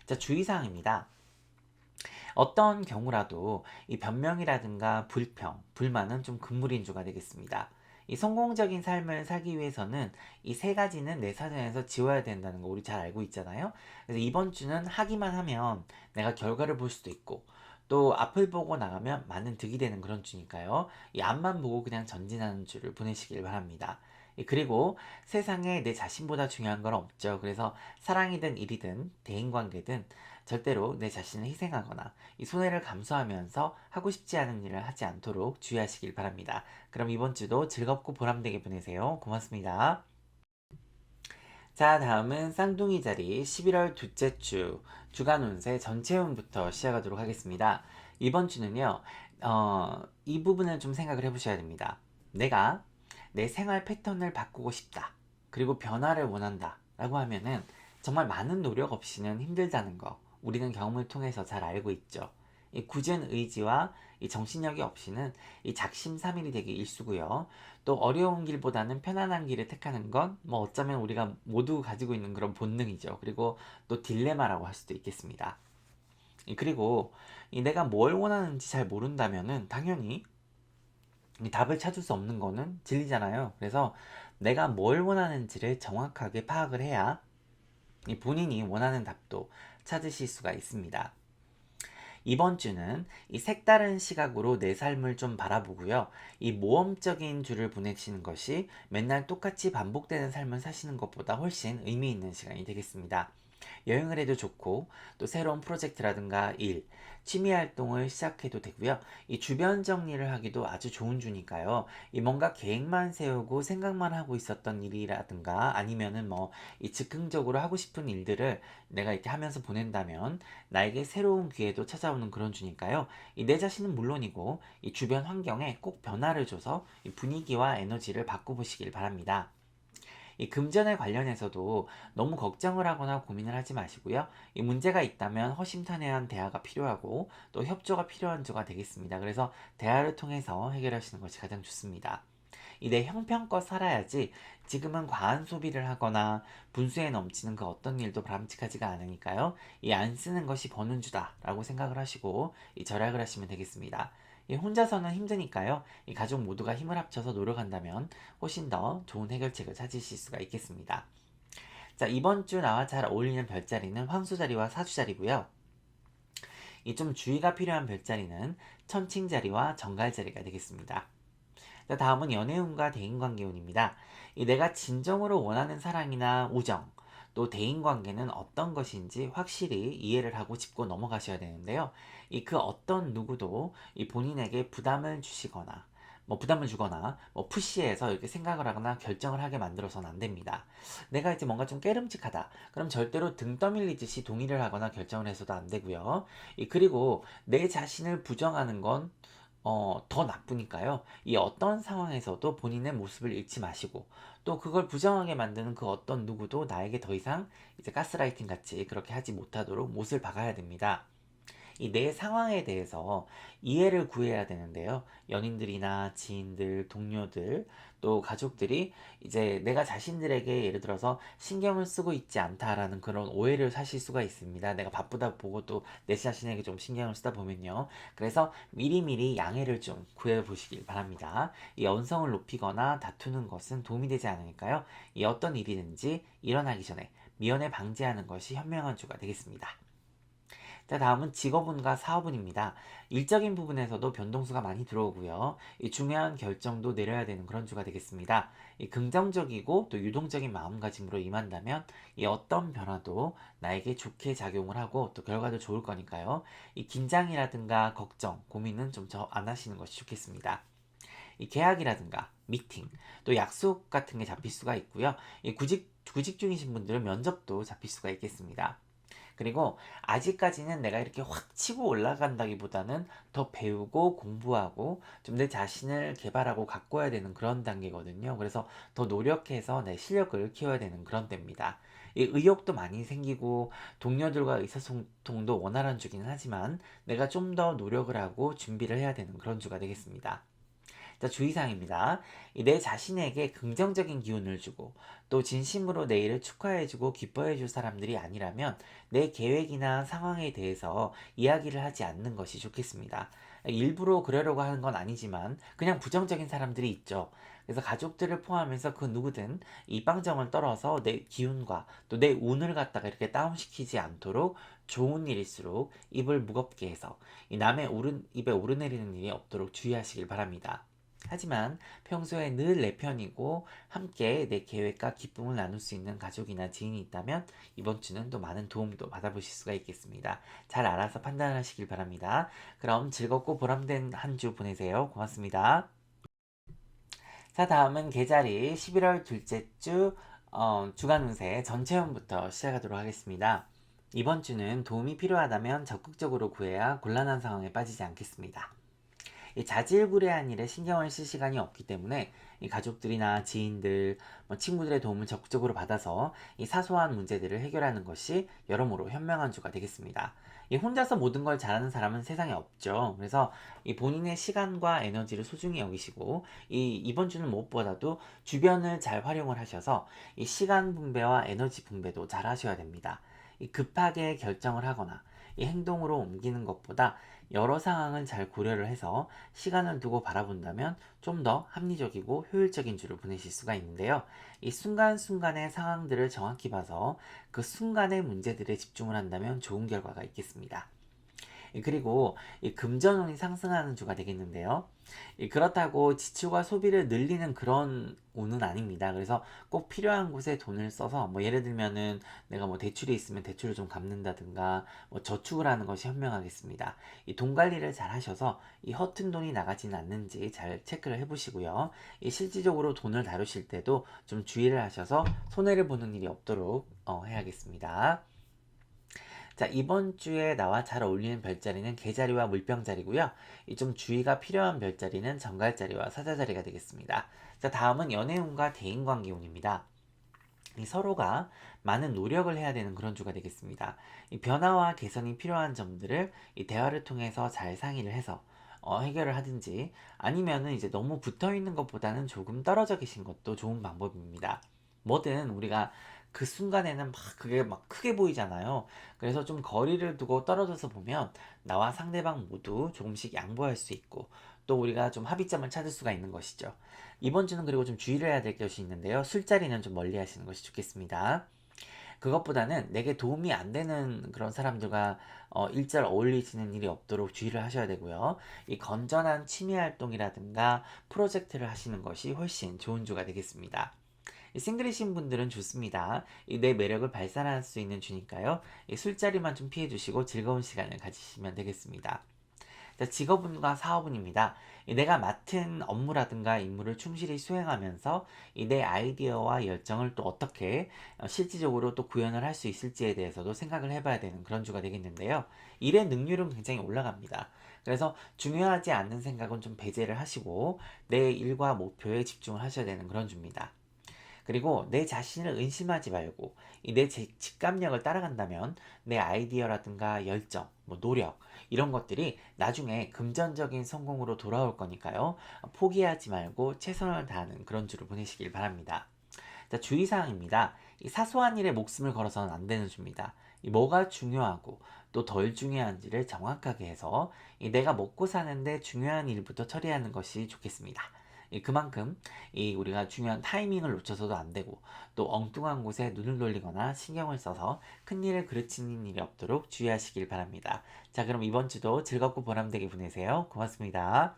자, 주의사항입니다. 어떤 경우라도 이 변명이라든가 불평, 불만은 좀 금물인주가 되겠습니다. 이 성공적인 삶을 살기 위해서는 이 세 가지는 내 사전에서 지워야 된다는 거 우리 잘 알고 있잖아요. 그래서 이번 주는 하기만 하면 내가 결과를 볼 수도 있고 또 앞을 보고 나가면 많은 득이 되는 그런 주니까요. 이 앞만 보고 그냥 전진하는 주를 보내시길 바랍니다. 그리고 세상에 내 자신보다 중요한 건 없죠. 그래서 사랑이든 일이든 대인관계든 절대로 내 자신을 희생하거나 이 손해를 감수하면서 하고 싶지 않은 일을 하지 않도록 주의하시길 바랍니다. 그럼 이번 주도 즐겁고 보람되게 보내세요. 고맙습니다. 자, 다음은 쌍둥이 자리 11월 둘째 주 주간 운세 전체 운부터 시작하도록 하겠습니다. 이번 주는요, 이 부분을 좀 생각을 해보셔야 됩니다. 내가 내 생활 패턴을 바꾸고 싶다. 그리고 변화를 원한다. 라고 하면은 정말 많은 노력 없이는 힘들다는 거. 우리는 경험을 통해서 잘 알고 있죠. 이 굳은 의지와 이 정신력이 없이는 이 작심삼일이 되기 일쑤고요. 또 어려운 길보다는 편안한 길을 택하는 건 뭐 어쩌면 우리가 모두 가지고 있는 그런 본능이죠. 그리고 또 딜레마라고 할 수도 있겠습니다. 그리고 내가 뭘 원하는지 잘 모른다면은 당연히 이 답을 찾을 수 없는 거는 진리잖아요. 그래서 내가 뭘 원하는지를 정확하게 파악을 해야 이 본인이 원하는 답도 찾으실 수가 있습니다. 이번 주는 이 색다른 시각으로 내 삶을 좀 바라보고요. 이 모험적인 주를 보내시는 것이 맨날 똑같이 반복되는 삶을 사시는 것보다 훨씬 의미 있는 시간이 되겠습니다. 여행을 해도 좋고 또 새로운 프로젝트라든가 일, 취미 활동을 시작해도 되고요. 이 주변 정리를 하기도 아주 좋은 주니까요. 이 뭔가 계획만 세우고 생각만 하고 있었던 일이라든가 아니면은 뭐 이 즉흥적으로 하고 싶은 일들을 내가 이렇게 하면서 보낸다면 나에게 새로운 기회도 찾아오는 그런 주니까요. 이 내 자신은 물론이고 이 주변 환경에 꼭 변화를 줘서 이 분위기와 에너지를 바꿔보시길 바랍니다. 이 금전에 관련해서도 너무 걱정을 하거나 고민을 하지 마시고요. 이 문제가 있다면 허심탄회한 대화가 필요하고 또 협조가 필요한 주가 되겠습니다. 그래서 대화를 통해서 해결하시는 것이 가장 좋습니다. 이 내 형편껏 살아야지 지금은 과한 소비를 하거나 분수에 넘치는 그 어떤 일도 바람직하지가 않으니까요. 이 안 쓰는 것이 버는 주다라고 생각을 하시고 이 절약을 하시면 되겠습니다. 이 혼자서는 힘드니까요. 이 가족 모두가 힘을 합쳐서 노력한다면 훨씬 더 좋은 해결책을 찾으실 수가 있겠습니다. 자, 이번 주 나와 잘 어울리는 별자리는 황소자리와 사주자리고요. 이 좀 주의가 필요한 별자리는 천칭자리와 정갈자리가 되겠습니다. 자, 다음은 연애운과 대인관계운입니다. 이 내가 진정으로 원하는 사랑이나 우정, 또 대인관계는 어떤 것인지 확실히 이해를 하고 짚고 넘어가셔야 되는데요. 이 그 어떤 누구도 이 본인에게 부담을 주시거나 부담을 주거나 푸시해서 이렇게 생각을 하거나 결정을 하게 만들어서는 안 됩니다. 내가 이제 뭔가 좀 깨름직하다. 그럼 절대로 등 떠밀리듯이 동의를 하거나 결정을 해서도 안 되고요. 그리고 내 자신을 부정하는 건 더 나쁘니까요. 이 어떤 상황에서도 본인의 모습을 잃지 마시고 또 그걸 부정하게 만드는 그 어떤 누구도 나에게 더 이상 이제 가스라이팅 같이 그렇게 하지 못하도록 못을 박아야 됩니다. 이 내 상황에 대해서 이해를 구해야 되는데요. 연인들이나 지인들, 동료들, 또 가족들이 이제 내가 자신들에게 예를 들어서 신경을 쓰고 있지 않다라는 그런 오해를 사실 수가 있습니다. 내가 바쁘다 보고 또 내 자신에게 좀 신경을 쓰다 보면요. 그래서 미리미리 양해를 좀 구해보시길 바랍니다. 이 언성을 높이거나 다투는 것은 도움이 되지 않으니까요. 이 어떤 일이든지 일어나기 전에 미연에 방지하는 것이 현명한 주가 되겠습니다. 자, 다음은 직업운과 사업운입니다. 일적인 부분에서도 변동수가 많이 들어오고요. 이 중요한 결정도 내려야 되는 그런 주가 되겠습니다. 이 긍정적이고 또 유동적인 마음가짐으로 임한다면 이 어떤 변화도 나에게 좋게 작용을 하고 또 결과도 좋을 거니까요. 이 긴장이라든가 걱정, 고민은 좀 안 하시는 것이 좋겠습니다. 이 계약이라든가 미팅, 또 약속 같은 게 잡힐 수가 있고요. 이 구직 중이신 분들은 면접도 잡힐 수가 있겠습니다. 그리고 아직까지는 내가 이렇게 확 치고 올라간다기보다는 더 배우고 공부하고 좀 내 자신을 개발하고 가꿔야 되는 그런 단계거든요. 그래서 더 노력해서 내 실력을 키워야 되는 그런 때입니다. 이 의욕도 많이 생기고 동료들과 의사소통도 원활한 주기는 하지만 내가 좀 더 노력을 하고 준비를 해야 되는 그런 주가 되겠습니다. 자, 주의사항입니다. 내 자신에게 긍정적인 기운을 주고 또 진심으로 내일을 축하해주고 기뻐해줄 사람들이 아니라면 내 계획이나 상황에 대해서 이야기를 하지 않는 것이 좋겠습니다. 일부러 그러려고 하는 건 아니지만 그냥 부정적인 사람들이 있죠. 그래서 가족들을 포함해서 그 누구든 이 빵정을 떨어서 내 기운과 또 내 운을 갖다가 이렇게 다운시키지 않도록 좋은 일일수록 입을 무겁게 해서 이 남의 입에 오르내리는 일이 없도록 주의하시길 바랍니다. 하지만 평소에 늘 내 편이고 함께 내 계획과 기쁨을 나눌 수 있는 가족이나 지인이 있다면 이번 주는 또 많은 도움도 받아보실 수가 있겠습니다. 잘 알아서 판단하시길 바랍니다. 그럼 즐겁고 보람된 한 주 보내세요. 고맙습니다. 자, 다음은 계자리 11월 둘째 주 주간 운세 전체운부터 시작하도록 하겠습니다. 이번 주는 도움이 필요하다면 적극적으로 구해야 곤란한 상황에 빠지지 않겠습니다. 이 자질구레한 일에 신경을 쓸 시간이 없기 때문에 이 가족들이나 지인들, 친구들의 도움을 적극적으로 받아서 이 사소한 문제들을 해결하는 것이 여러모로 현명한 주가 되겠습니다. 이 혼자서 모든 걸 잘하는 사람은 세상에 없죠. 그래서 이 본인의 시간과 에너지를 소중히 여기시고 이번 주는 무엇보다도 주변을 잘 활용을 하셔서 이 시간 분배와 에너지 분배도 잘 하셔야 됩니다. 이 급하게 결정을 하거나 이 행동으로 옮기는 것보다 여러 상황을 잘 고려를 해서 시간을 두고 바라본다면 좀 더 합리적이고 효율적인 주를 보내실 수가 있는데요. 이 순간순간의 상황들을 정확히 봐서 그 순간의 문제들에 집중을 한다면 좋은 결과가 있겠습니다. 그리고 이 금전운이 상승하는 주가 되겠는데요. 그렇다고 지출과 소비를 늘리는 그런 운은 아닙니다. 그래서 꼭 필요한 곳에 돈을 써서 뭐 예를 들면은 내가 뭐 대출이 있으면 대출을 좀 갚는다든가 뭐 저축을 하는 것이 현명하겠습니다. 이 돈 관리를 잘 하셔서 이 허튼 돈이 나가지는 않는지 잘 체크를 해보시고요. 이 실질적으로 돈을 다루실 때도 좀 주의를 하셔서 손해를 보는 일이 없도록 해야겠습니다. 자, 이번 주에 나와 잘 어울리는 별자리는 개자리와 물병자리고요. 이 좀 주의가 필요한 별자리는 정갈자리와 사자자리가 되겠습니다. 자, 다음은 연애운과 대인관계운입니다. 이 서로가 많은 노력을 해야 되는 그런 주가 되겠습니다. 이 변화와 개선이 필요한 점들을 이 대화를 통해서 잘 상의를 해서 해결을 하든지 아니면은 이제 너무 붙어 있는 것보다는 조금 떨어져 계신 것도 좋은 방법입니다. 뭐든 우리가 그 순간에는 막 그게 막 크게 보이잖아요. 그래서 좀 거리를 두고 떨어져서 보면 나와 상대방 모두 조금씩 양보할 수 있고 또 우리가 좀 합의점을 찾을 수가 있는 것이죠. 이번 주는 그리고 좀 주의를 해야 될 것이 있는데요. 술자리는 좀 멀리 하시는 것이 좋겠습니다. 그것보다는 내게 도움이 안 되는 그런 사람들과 일절 어울리시는 일이 없도록 주의를 하셔야 되고요. 이 건전한 취미 활동이라든가 프로젝트를 하시는 것이 훨씬 좋은 주가 되겠습니다. 이 싱글이신 분들은 좋습니다. 내 매력을 발산할 수 있는 주니까요. 이 술자리만 좀 피해 주시고 즐거운 시간을 가지시면 되겠습니다. 자, 직업운과 사업운입니다. 내가 맡은 업무라든가 임무를 충실히 수행하면서 내 아이디어와 열정을 또 어떻게 실질적으로 또 구현을 할 수 있을지에 대해서도 생각을 해봐야 되는 그런 주가 되겠는데요. 일의 능률은 굉장히 올라갑니다. 그래서 중요하지 않는 생각은 좀 배제를 하시고 내 일과 목표에 집중을 하셔야 되는 그런 주입니다. 그리고 내 자신을 의심하지 말고 내 직감력을 따라간다면 내 아이디어라든가 열정, 뭐 노력 이런 것들이 나중에 금전적인 성공으로 돌아올 거니까요. 포기하지 말고 최선을 다하는 그런 주를 보내시길 바랍니다. 자, 주의사항입니다. 이 사소한 일에 목숨을 걸어서는 안 되는 주입니다. 이 뭐가 중요하고 또 덜 중요한지를 정확하게 해서 내가 먹고 사는데 중요한 일부터 처리하는 것이 좋겠습니다. 그만큼 우리가 중요한 타이밍을 놓쳐서도 안 되고 또 엉뚱한 곳에 눈을 돌리거나 신경을 써서 큰 일을 그르치는 일이 없도록 주의하시길 바랍니다. 자, 그럼 이번 주도 즐겁고 보람되게 보내세요. 고맙습니다.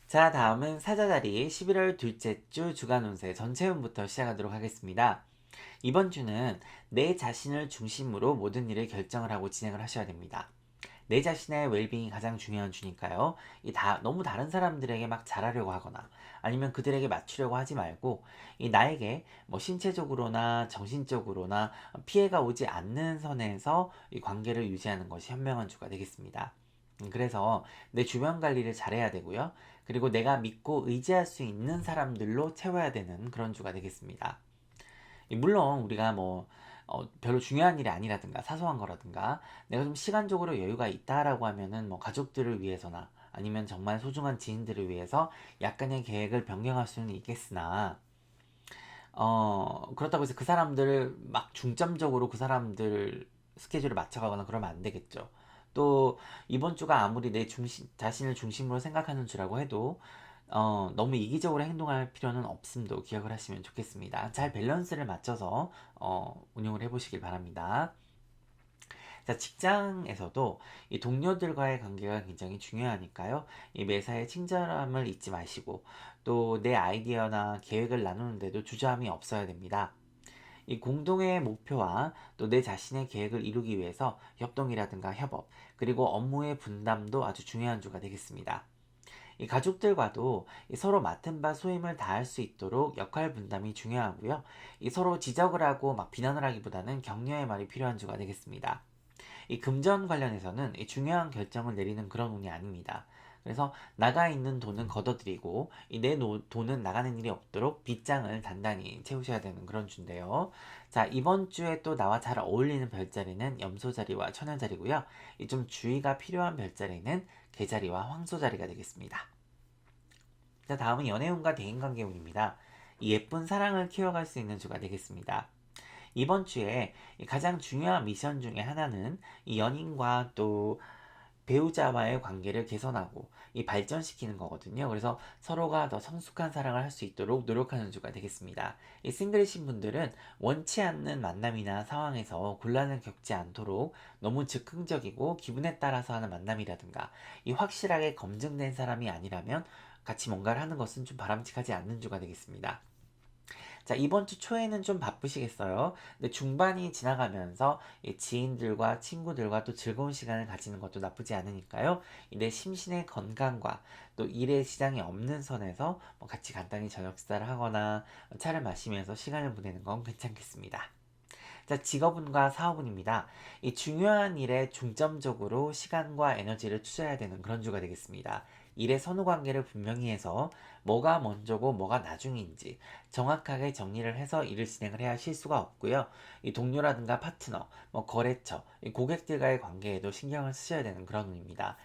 자, 다음은 사자자리 11월 둘째 주 주간 운세 전체 운부터 시작하도록 하겠습니다. 이번 주는 내 자신을 중심으로 모든 일을 결정을 하고 진행을 하셔야 됩니다. 내 자신의 웰빙이 가장 중요한 주니까요. 너무 다른 사람들에게 막 잘하려고 하거나 아니면 그들에게 맞추려고 하지 말고 나에게 뭐 신체적으로나 정신적으로나 피해가 오지 않는 선에서 이 관계를 유지하는 것이 현명한 주가 되겠습니다. 그래서 내 주변 관리를 잘해야 되고요. 그리고 내가 믿고 의지할 수 있는 사람들로 채워야 되는 그런 주가 되겠습니다. 물론 우리가 뭐 별로 중요한 일이 아니라든가 사소한 거라든가 내가 좀 시간적으로 여유가 있다라고 하면은 뭐 가족들을 위해서나 아니면 정말 소중한 지인들을 위해서 약간의 계획을 변경할 수는 있겠으나 그렇다고 해서 그 사람들을 막 중점적으로 그 사람들 스케줄을 맞춰가거나 그러면 안 되겠죠. 또 이번 주가 아무리 내 자신을 중심으로 생각하는 주라고 해도 너무 이기적으로 행동할 필요는 없음도 기억을 하시면 좋겠습니다. 잘 밸런스를 맞춰서 운영을 해보시길 바랍니다. 자, 직장에서도 이 동료들과의 관계가 굉장히 중요하니까요. 이 매사에 친절함을 잊지 마시고 또 내 아이디어나 계획을 나누는데도 주저함이 없어야 됩니다. 이 공동의 목표와 또 내 자신의 계획을 이루기 위해서 협동이라든가 협업, 그리고 업무의 분담도 아주 중요한 주가 되겠습니다. 이 가족들과도 서로 맡은 바 소임을 다할 수 있도록 역할 분담이 중요하고요. 서로 지적을 하고 막 비난을 하기보다는 격려의 말이 필요한 주가 되겠습니다. 이 금전 관련해서는 중요한 결정을 내리는 그런 운이 아닙니다. 그래서 나가 있는 돈은 걷어들이고 내 돈은 나가는 일이 없도록 빗장을 단단히 채우셔야 되는 그런 주인데요. 자, 이번 주에 또 나와 잘 어울리는 별자리는 염소자리와 천연자리고요. 좀 주의가 필요한 별자리는 개자리와 황소자리가 되겠습니다. 자, 다음은 연애운과 대인관계운입니다. 이 예쁜 사랑을 키워갈 수 있는 주가 되겠습니다. 이번 주에 가장 중요한 미션 중에 하나는 이 연인과 또 배우자와의 관계를 개선하고 이 발전시키는 거거든요. 그래서 서로가 더 성숙한 사랑을 할 수 있도록 노력하는 주가 되겠습니다. 이 싱글이신 분들은 원치 않는 만남이나 상황에서 곤란을 겪지 않도록 너무 즉흥적이고 기분에 따라서 하는 만남이라든가 이 확실하게 검증된 사람이 아니라면 같이 뭔가를 하는 것은 좀 바람직하지 않는 주가 되겠습니다. 자, 이번 주 초에는 좀 바쁘시겠어요. 근데 중반이 지나가면서 이 지인들과 친구들과 또 즐거운 시간을 가지는 것도 나쁘지 않으니까요. 내 심신의 건강과 또 일의 지장이 없는 선에서 뭐 같이 간단히 저녁 식사를 하거나 차를 마시면서 시간을 보내는 건 괜찮겠습니다. 자, 직업운과 사업운입니다. 이 중요한 일에 중점적으로 시간과 에너지를 투자해야 되는 그런 주가 되겠습니다. 일의 선후 관계를 분명히 해서 뭐가 먼저고 뭐가 나중인지 정확하게 정리를 해서 일을 진행을 해야 실수가 없고요. 이 동료라든가 파트너, 뭐 거래처, 이 고객들과의 관계에도 신경을 쓰셔야 되는 그런 운입니다.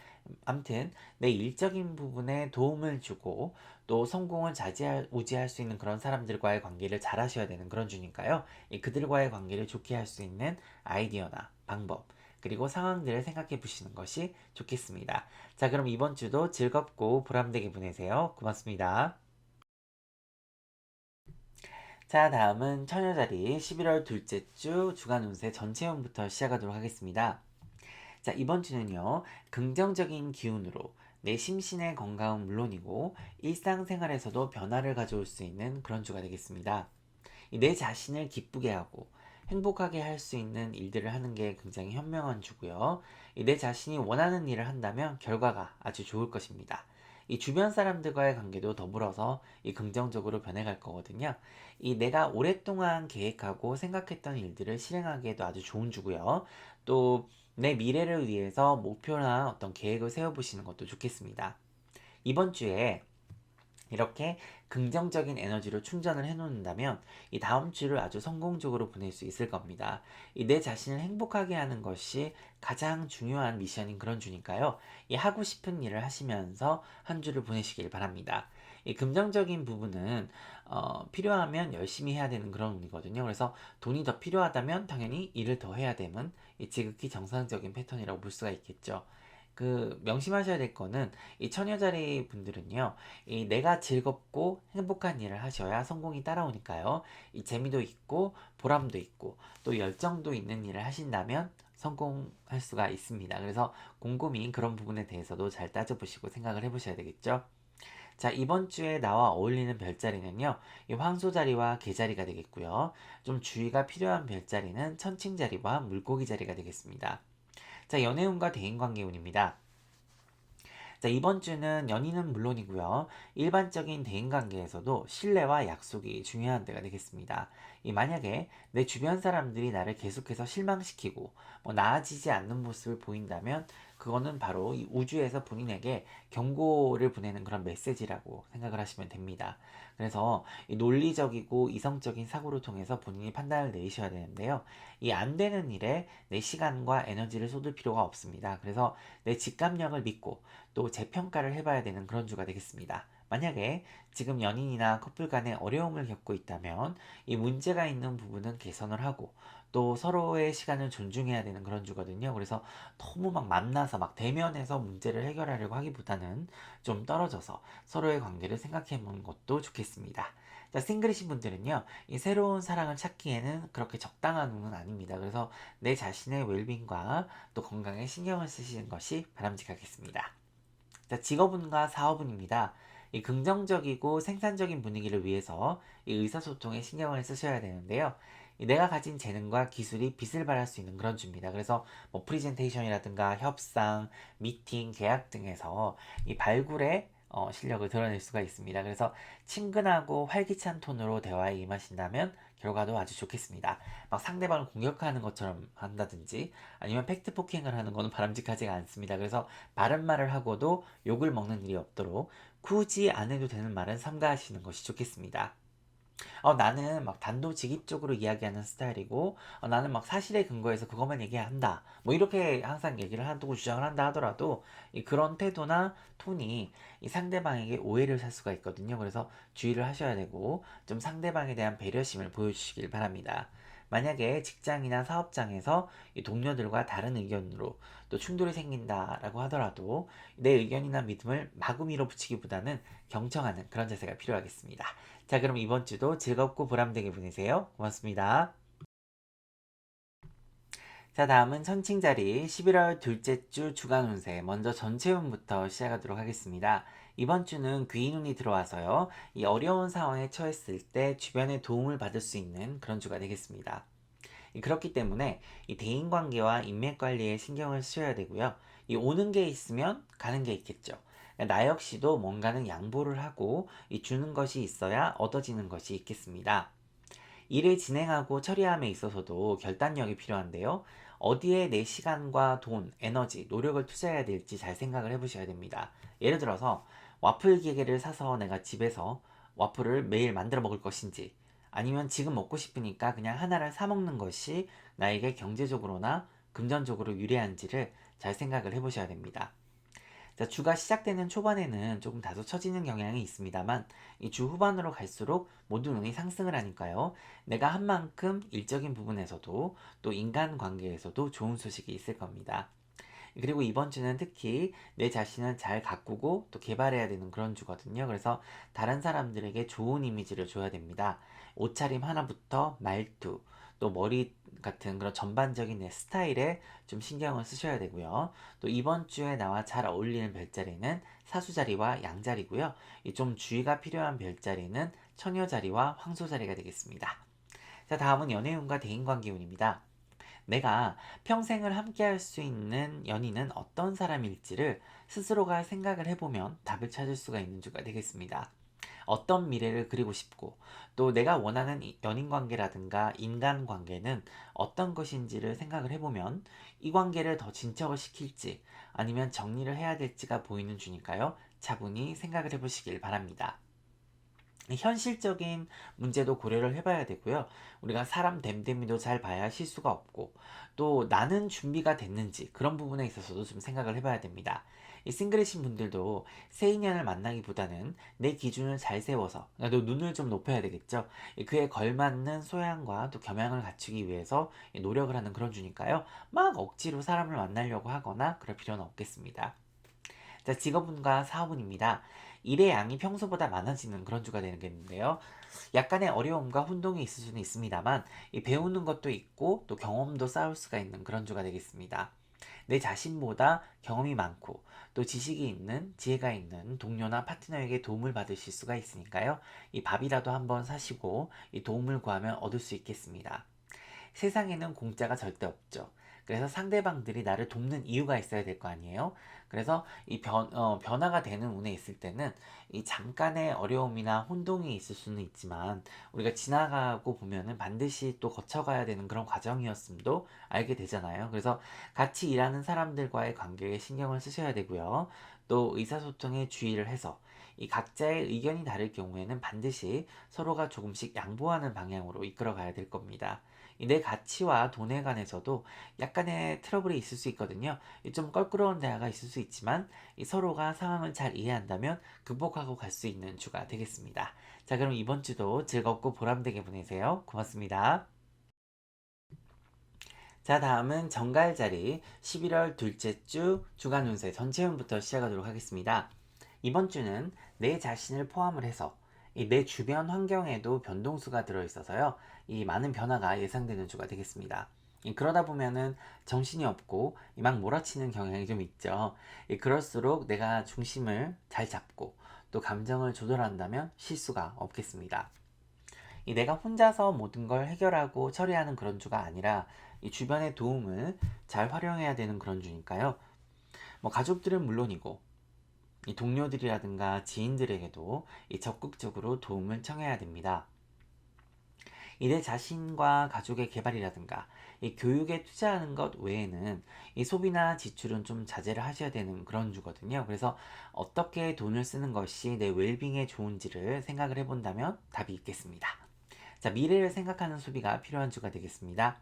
암튼 내 일적인 부분에 도움을 주고 또 성공을 우지할 수 있는 그런 사람들과의 관계를 잘 하셔야 되는 그런 주니까요. 그들과의 관계를 좋게 할 수 있는 아이디어나 방법, 그리고 상황들을 생각해 보시는 것이 좋겠습니다. 자, 그럼 이번 주도 즐겁고 보람되게 보내세요. 고맙습니다. 자, 다음은 처녀자리 11월 둘째 주 주간 운세 전체운부터 시작하도록 하겠습니다. 자, 이번 주는요, 긍정적인 기운으로 내 심신의 건강은 물론이고 일상생활에서도 변화를 가져올 수 있는 그런 주가 되겠습니다. 내 자신을 기쁘게 하고 행복하게 할 수 있는 일들을 하는 게 굉장히 현명한 주고요. 내 자신이 원하는 일을 한다면 결과가 아주 좋을 것입니다. 이 주변 사람들과의 관계도 더불어서 이 긍정적으로 변해갈 거거든요. 이 내가 오랫동안 계획하고 생각했던 일들을 실행하기에도 아주 좋은 주고요. 또 내 미래를 위해서 목표나 어떤 계획을 세워보시는 것도 좋겠습니다. 이번 주에 이렇게 긍정적인 에너지로 충전을 해 놓는다면 이 다음 주를 아주 성공적으로 보낼 수 있을 겁니다. 이 내 자신을 행복하게 하는 것이 가장 중요한 미션인 그런 주니까요. 이 하고 싶은 일을 하시면서 한 주를 보내시길 바랍니다. 이 긍정적인 부분은 필요하면 열심히 해야 되는 그런 운이거든요. 그래서 돈이 더 필요하다면 당연히 일을 더 해야 되는 이 지극히 정상적인 패턴이라고 볼 수가 있겠죠. 명심하셔야 될 거는 이 처녀자리 분들은요, 이 내가 즐겁고 행복한 일을 하셔야 성공이 따라오니까요. 이 재미도 있고 보람도 있고 또 열정도 있는 일을 하신다면 성공할 수가 있습니다. 그래서 곰곰이 그런 부분에 대해서도 잘 따져보시고 생각을 해보셔야 되겠죠. 자, 이번 주에 나와 어울리는 별자리는요, 이 황소자리와 개자리가 되겠고요. 좀 주의가 필요한 별자리는 천칭자리와 물고기 자리가 되겠습니다. 자, 연애운과 대인관계운입니다. 자, 이번 주는 연인은 물론이고요. 일반적인 대인관계에서도 신뢰와 약속이 중요한 때가 되겠습니다. 만약에 내 주변 사람들이 나를 계속해서 실망시키고 나아지지 않는 모습을 보인다면 그거는 바로 이 우주에서 본인에게 경고를 보내는 그런 메시지라고 생각을 하시면 됩니다. 그래서 이 논리적이고 이성적인 사고를 통해서 본인이 판단을 내리셔야 되는데요. 이 안 되는 일에 내 시간과 에너지를 쏟을 필요가 없습니다. 그래서 내 직감력을 믿고 또 재평가를 해봐야 되는 그런 주가 되겠습니다. 만약에 지금 연인이나 커플 간에 어려움을 겪고 있다면 이 문제가 있는 부분은 개선을 하고 또 서로의 시간을 존중해야 되는 그런 주거든요. 그래서 너무 막 만나서 막 대면해서 문제를 해결하려고 하기보다는 좀 떨어져서 서로의 관계를 생각해 보는 것도 좋겠습니다. 자, 싱글이신 분들은요, 이 새로운 사랑을 찾기에는 그렇게 적당한 운은 아닙니다. 그래서 내 자신의 웰빙과 또 건강에 신경을 쓰시는 것이 바람직하겠습니다. 자, 직업운과 사업운입니다. 이 긍정적이고 생산적인 분위기를 위해서 이 의사소통에 신경을 쓰셔야 되는데요. 내가 가진 재능과 기술이 빛을 발할 수 있는 그런 주입니다. 그래서 뭐 프리젠테이션이라든가 협상, 미팅, 계약 등에서 이 발굴의 실력을 드러낼 수가 있습니다. 그래서 친근하고 활기찬 톤으로 대화에 임하신다면 결과도 아주 좋겠습니다. 막 상대방을 공격하는 것처럼 한다든지 아니면 팩트 폭행을 하는 것은 바람직하지가 않습니다. 그래서 바른 말을 하고도 욕을 먹는 일이 없도록 굳이 안 해도 되는 말은 삼가하시는 것이 좋겠습니다. 나는 막 단도직입적으로 이야기하는 스타일이고, 나는 막 사실에 근거해서 그것만 얘기한다. 뭐 이렇게 항상 얘기를 한다고 주장을 한다 하더라도, 그런 태도나 톤이 이 상대방에게 오해를 살 수가 있거든요. 그래서 주의를 하셔야 되고, 좀 상대방에 대한 배려심을 보여주시길 바랍니다. 만약에 직장이나 사업장에서 이 동료들과 다른 의견으로 또 충돌이 생긴다라고 하더라도 내 의견이나 믿음을 마구 밀어붙이기보다는 경청하는 그런 자세가 필요하겠습니다. 자, 그럼 이번 주도 즐겁고 보람되게 보내세요. 고맙습니다. 자, 다음은 천칭자리 11월 둘째 주 주간 운세, 먼저 전체 운부터 시작하도록 하겠습니다. 이번 주는 귀인운이 들어와서요, 이 어려운 상황에 처했을 때 주변의 도움을 받을 수 있는 그런 주가 되겠습니다. 그렇기 때문에 이 대인관계와 인맥관리에 신경을 쓰셔야 되고요. 이 오는 게 있으면 가는 게 있겠죠. 나 역시도 뭔가는 양보를 하고 이 주는 것이 있어야 얻어지는 것이 있겠습니다. 일을 진행하고 처리함에 있어서도 결단력이 필요한데요. 어디에 내 시간과 돈, 에너지, 노력을 투자해야 될지 잘 생각을 해보셔야 됩니다. 예를 들어서 와플 기계를 사서 내가 집에서 와플을 매일 만들어 먹을 것인지, 아니면 지금 먹고 싶으니까 그냥 하나를 사 먹는 것이 나에게 경제적으로나 금전적으로 유리한지를 잘 생각을 해보셔야 됩니다. 자, 주가 시작되는 초반에는 조금 다소 처지는 경향이 있습니다만 이 주 후반으로 갈수록 모든 운이 상승을 하니까요. 내가 한 만큼 일적인 부분에서도 또 인간관계에서도 좋은 소식이 있을 겁니다. 그리고 이번 주는 특히 내 자신을 잘 가꾸고 또 개발해야 되는 그런 주거든요. 그래서 다른 사람들에게 좋은 이미지를 줘야 됩니다. 옷차림 하나부터 말투, 또 머리 같은 그런 전반적인 내 스타일에 좀 신경을 쓰셔야 되고요. 또 이번 주에 나와 잘 어울리는 별자리는 사수자리와 양자리고요. 이 좀 주의가 필요한 별자리는 처녀자리와 황소자리가 되겠습니다. 자, 다음은 연애운과 대인관계운입니다. 내가 평생을 함께 할 수 있는 연인은 어떤 사람일지를 스스로가 생각을 해보면 답을 찾을 수가 있는 주가 되겠습니다. 어떤 미래를 그리고 싶고 또 내가 원하는 연인 관계라든가 인간 관계는 어떤 것인지를 생각을 해보면 이 관계를 더 진척을 시킬지 아니면 정리를 해야 될지가 보이는 주니까요. 차분히 생각을 해보시길 바랍니다. 현실적인 문제도 고려를 해봐야 되고요. 우리가 사람 됨됨이도 잘 봐야 실수가 없고 또 나는 준비가 됐는지 그런 부분에 있어서도 좀 생각을 해봐야 됩니다. 이 싱글이신 분들도 새 인연을 만나기보다는 내 기준을 잘 세워서 또 눈을 좀 높여야 되겠죠. 그에 걸맞는 소양과 또 겸양을 갖추기 위해서 노력을 하는 그런 주니까요. 막 억지로 사람을 만나려고 하거나 그럴 필요는 없겠습니다. 자, 직업운과 사업운입니다. 일의 양이 평소보다 많아지는 그런 주가 되겠는데요. 약간의 어려움과 혼동이 있을 수는 있습니다만 이 배우는 것도 있고 또 경험도 쌓을 수가 있는 그런 주가 되겠습니다. 내 자신보다 경험이 많고 또 지식이 있는 지혜가 있는 동료나 파트너에게 도움을 받으실 수가 있으니까요. 이 밥이라도 한번 사시고 이 도움을 구하면 얻을 수 있겠습니다. 세상에는 공짜가 절대 없죠. 그래서 상대방들이 나를 돕는 이유가 있어야 될 거 아니에요. 그래서 이 변화가 되는 운에 있을 때는 이 잠깐의 어려움이나 혼동이 있을 수는 있지만 우리가 지나가고 보면은 반드시 또 거쳐가야 되는 그런 과정이었음도 알게 되잖아요. 그래서 같이 일하는 사람들과의 관계에 신경을 쓰셔야 되고요. 또 의사소통에 주의를 해서 이 각자의 의견이 다를 경우에는 반드시 서로가 조금씩 양보하는 방향으로 이끌어 가야 될 겁니다. 내 가치와 돈에 관해서도 약간의 트러블이 있을 수 있거든요. 좀 껄끄러운 대화가 있을 수 있지만 서로가 상황을 잘 이해한다면 극복하고 갈 수 있는 주가 되겠습니다. 자, 그럼 이번 주도 즐겁고 보람되게 보내세요. 고맙습니다. 자, 다음은 정갈자리 11월 둘째 주 주간 운세 전체 운부터 시작하도록 하겠습니다. 이번 주는 내 자신을 포함을 해서 내 주변 환경에도 변동수가 들어있어서요. 이 많은 변화가 예상되는 주가 되겠습니다. 그러다 보면은 정신이 없고 막 몰아치는 경향이 좀 있죠. 그럴수록 내가 중심을 잘 잡고 또 감정을 조절한다면 실수가 없겠습니다. 내가 혼자서 모든 걸 해결하고 처리하는 그런 주가 아니라 이 주변의 도움을 잘 활용해야 되는 그런 주니까요. 뭐 가족들은 물론이고 이 동료들이라든가 지인들에게도 이 적극적으로 도움을 청해야 됩니다. 내 자신과 가족의 개발이라든가 이 교육에 투자하는 것 외에는 이 소비나 지출은 좀 자제를 하셔야 되는 그런 주거든요. 그래서 어떻게 돈을 쓰는 것이 내 웰빙에 좋은지를 생각을 해본다면 답이 있겠습니다. 자, 미래를 생각하는 소비가 필요한 주가 되겠습니다.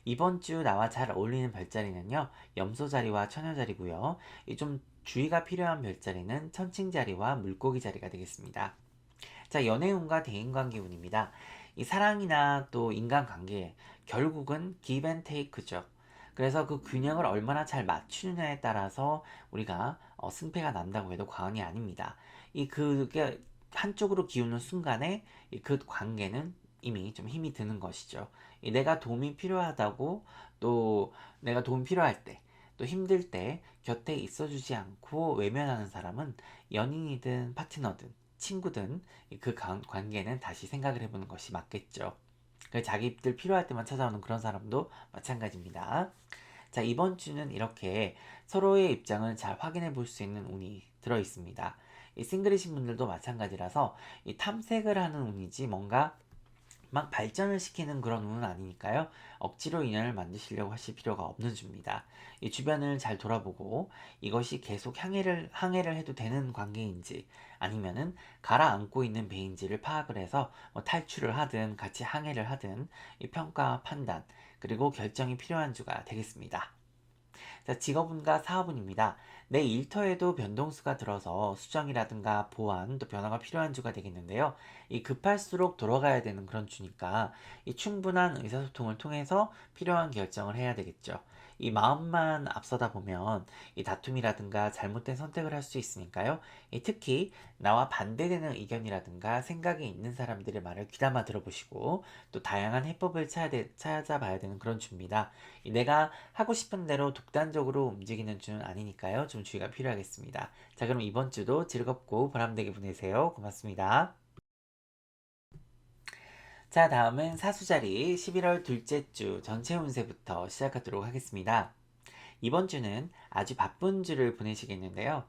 이번 주 나와 잘 어울리는 별자리는요, 염소 자리와 처녀 자리고요. 이 좀 주의가 필요한 별자리는 천칭 자리와 물고기 자리가 되겠습니다. 자, 연애운과 대인관계운입니다. 이 사랑이나 또 인간관계 결국은 give and take죠. 그래서 그 균형을 얼마나 잘 맞추느냐에 따라서 우리가 승패가 난다고 해도 과언이 아닙니다. 이 그게 한쪽으로 기우는 순간에 그 관계는 이미 좀 힘이 드는 것이죠. 내가 도움이 필요하다고 또 내가 도움 필요할 때 또 힘들 때 곁에 있어주지 않고 외면하는 사람은 연인이든 파트너든 친구든 그 관계는 다시 생각을 해보는 것이 맞겠죠. 자기들 필요할 때만 찾아오는 그런 사람도 마찬가지입니다. 자, 이번 주는 이렇게 서로의 입장을 잘 확인해 볼 수 있는 운이 들어 있습니다. 이 싱글이신 분들도 마찬가지라서 이 탐색을 하는 운이지 뭔가 막 발전을 시키는 그런 운은 아니니까요. 억지로 인연을 만드시려고 하실 필요가 없는 주입니다. 이 주변을 잘 돌아보고 이것이 계속 항해를 해도 되는 관계인지 아니면은 가라앉고 있는 배인지를 파악을 해서 뭐 탈출을 하든 같이 항해를 하든 이 평가, 판단, 그리고 결정이 필요한 주가 되겠습니다. 자, 직업운과 사업운입니다. 내 일터에도 변동수가 들어서 수정이라든가 보완, 또 변화가 필요한 주가 되겠는데요. 이 급할수록 돌아가야 되는 그런 주니까 이 충분한 의사소통을 통해서 필요한 결정을 해야 되겠죠. 이 마음만 앞서다 보면 이 다툼이라든가 잘못된 선택을 할 수 있으니까요. 이 특히 나와 반대되는 의견이라든가 생각이 있는 사람들의 말을 귀담아 들어보시고 또 다양한 해법을 찾아봐야 되는 그런 주입니다. 내가 하고 싶은 대로 독단적으로 움직이는 주는 아니니까요. 좀 주의가 필요하겠습니다. 자, 그럼 이번 주도 즐겁고 보람되게 보내세요. 고맙습니다. 자, 다음은 사수자리 11월 둘째 주 전체 운세부터 시작하도록 하겠습니다. 이번 주는 아주 바쁜 주를 보내시겠는데요.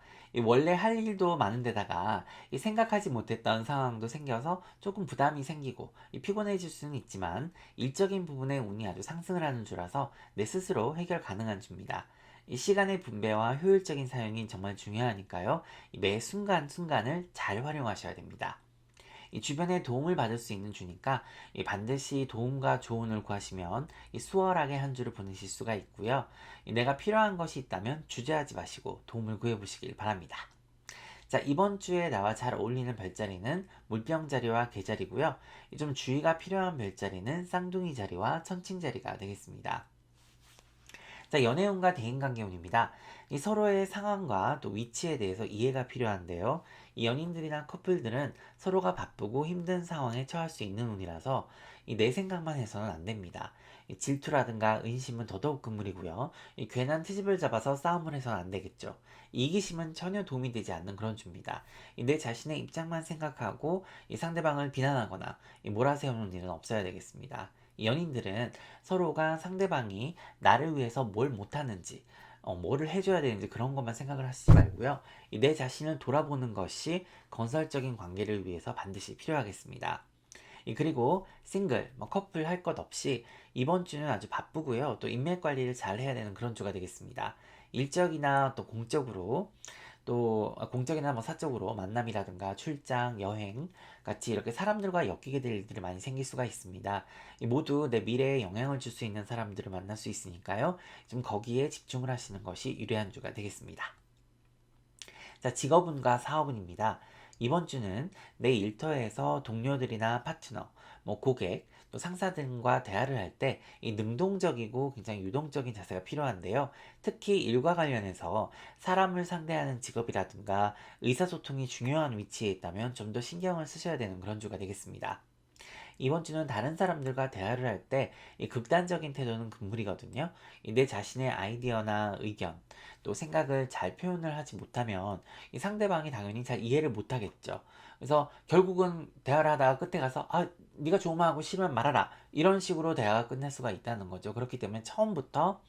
원래 할 일도 많은데다가 생각하지 못했던 상황도 생겨서 조금 부담이 생기고 피곤해질 수는 있지만 일적인 부분에 운이 아주 상승을 하는 주라서 내 스스로 해결 가능한 주입니다. 이 시간의 분배와 효율적인 사용이 정말 중요하니까요. 매 순간순간을 잘 활용하셔야 됩니다. 이 주변에 도움을 받을 수 있는 주니까 반드시 도움과 조언을 구하시면 수월하게 한 주를 보내실 수가 있고요. 내가 필요한 것이 있다면 주저하지 마시고 도움을 구해보시길 바랍니다. 자, 이번 주에 나와 잘 어울리는 별자리는 물병 자리와 개자리고요. 좀 주의가 필요한 별자리는 쌍둥이 자리와 천칭 자리가 되겠습니다. 자, 연애운과 대인관계운입니다. 이 서로의 상황과 또 위치에 대해서 이해가 필요한데요. 이 연인들이나 커플들은 서로가 바쁘고 힘든 상황에 처할 수 있는 운이라서 내 생각만 해서는 안 됩니다. 이 질투라든가 의심은 더더욱 금물이고요. 이 괜한 트집을 잡아서 싸움을 해서는 안 되겠죠. 이기심은 전혀 도움이 되지 않는 그런 주입니다. 내 자신의 입장만 생각하고 이 상대방을 비난하거나 몰아세우는 일은 없어야 되겠습니다. 이 연인들은 서로가 상대방이 나를 위해서 뭘 못하는지, 뭐를 해줘야 되는지 그런 것만 생각을 하시지 말고요. 내 자신을 돌아보는 것이 건설적인 관계를 위해서 반드시 필요하겠습니다. 그리고 싱글, 커플 할 것 없이 이번 주는 아주 바쁘고요. 또 인맥 관리를 잘 해야 되는 그런 주가 되겠습니다. 일적이나 또 공적으로 또 공적이나 사적으로 만남이라든가 출장, 여행 같이 이렇게 사람들과 엮이게 될 일들이 많이 생길 수가 있습니다. 모두 내 미래에 영향을 줄 수 있는 사람들을 만날 수 있으니까요. 좀 거기에 집중을 하시는 것이 유리한 주가 되겠습니다. 자, 직업운과 사업운입니다. 이번 주는 내 일터에서 동료들이나 파트너, 고객, 또 상사들과 대화를 할 때 이 능동적이고 굉장히 유동적인 자세가 필요한데요. 특히 일과 관련해서 사람을 상대하는 직업이라든가 의사소통이 중요한 위치에 있다면 좀 더 신경을 쓰셔야 되는 그런 주가 되겠습니다. 이번 주는 다른 사람들과 대화를 할 때 이 극단적인 태도는 금물이거든요. 내 자신의 아이디어나 의견, 또 생각을 잘 표현을 하지 못하면 이 상대방이 당연히 잘 이해를 못하겠죠. 그래서 결국은 대화를 하다가 끝에 가서 네가 좋으면 하고 싫으면 말아라. 이런 식으로 대화가 끝날 수가 있다는 거죠. 그렇기 때문에 처음부터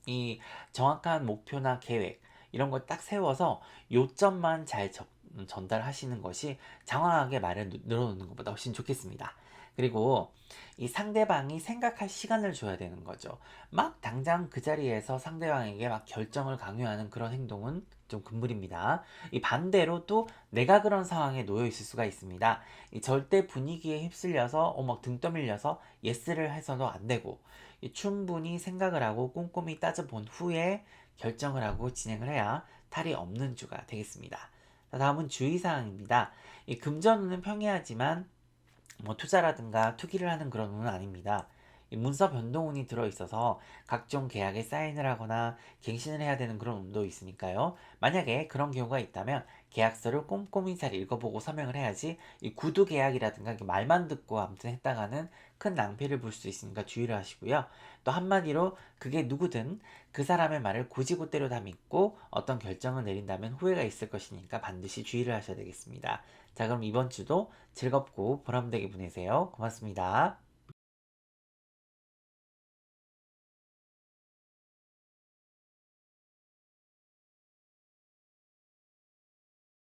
이 정확한 목표나 계획 이런 걸 딱 세워서 요점만 잘 전달하시는 것이 장황하게 말을 늘어놓는 것보다 훨씬 좋겠습니다. 그리고 이 상대방이 생각할 시간을 줘야 되는 거죠. 막 당장 그 자리에서 상대방에게 막 결정을 강요하는 그런 행동은 좀 금물입니다. 이 반대로 또 내가 그런 상황에 놓여 있을 수가 있습니다. 이 절대 분위기에 휩쓸려서 막 등 떠밀려서 예스를 해서도 안 되고 충분히 생각을 하고 꼼꼼히 따져본 후에 결정을 하고 진행을 해야 탈이 없는 주가 되겠습니다. 다음은 주의사항입니다. 이 금전운은 평이하지만 뭐 투자라든가 투기를 하는 그런 운은 아닙니다. 이 문서 변동운이 들어있어서 각종 계약에 사인을 하거나 갱신을 해야 되는 그런 운도 있으니까요. 만약에 그런 경우가 있다면 계약서를 꼼꼼히 잘 읽어보고 서명을 해야지 이 구두 계약이라든가 이렇게 말만 듣고 아무튼 했다가는 큰 낭패를 볼 수 있으니까 주의를 하시고요. 또 한마디로 그게 누구든 그 사람의 말을 곧이곧대로 다 믿고 어떤 결정을 내린다면 후회가 있을 것이니까 반드시 주의를 하셔야 되겠습니다. 자, 그럼 이번 주도 즐겁고 보람되게 보내세요. 고맙습니다.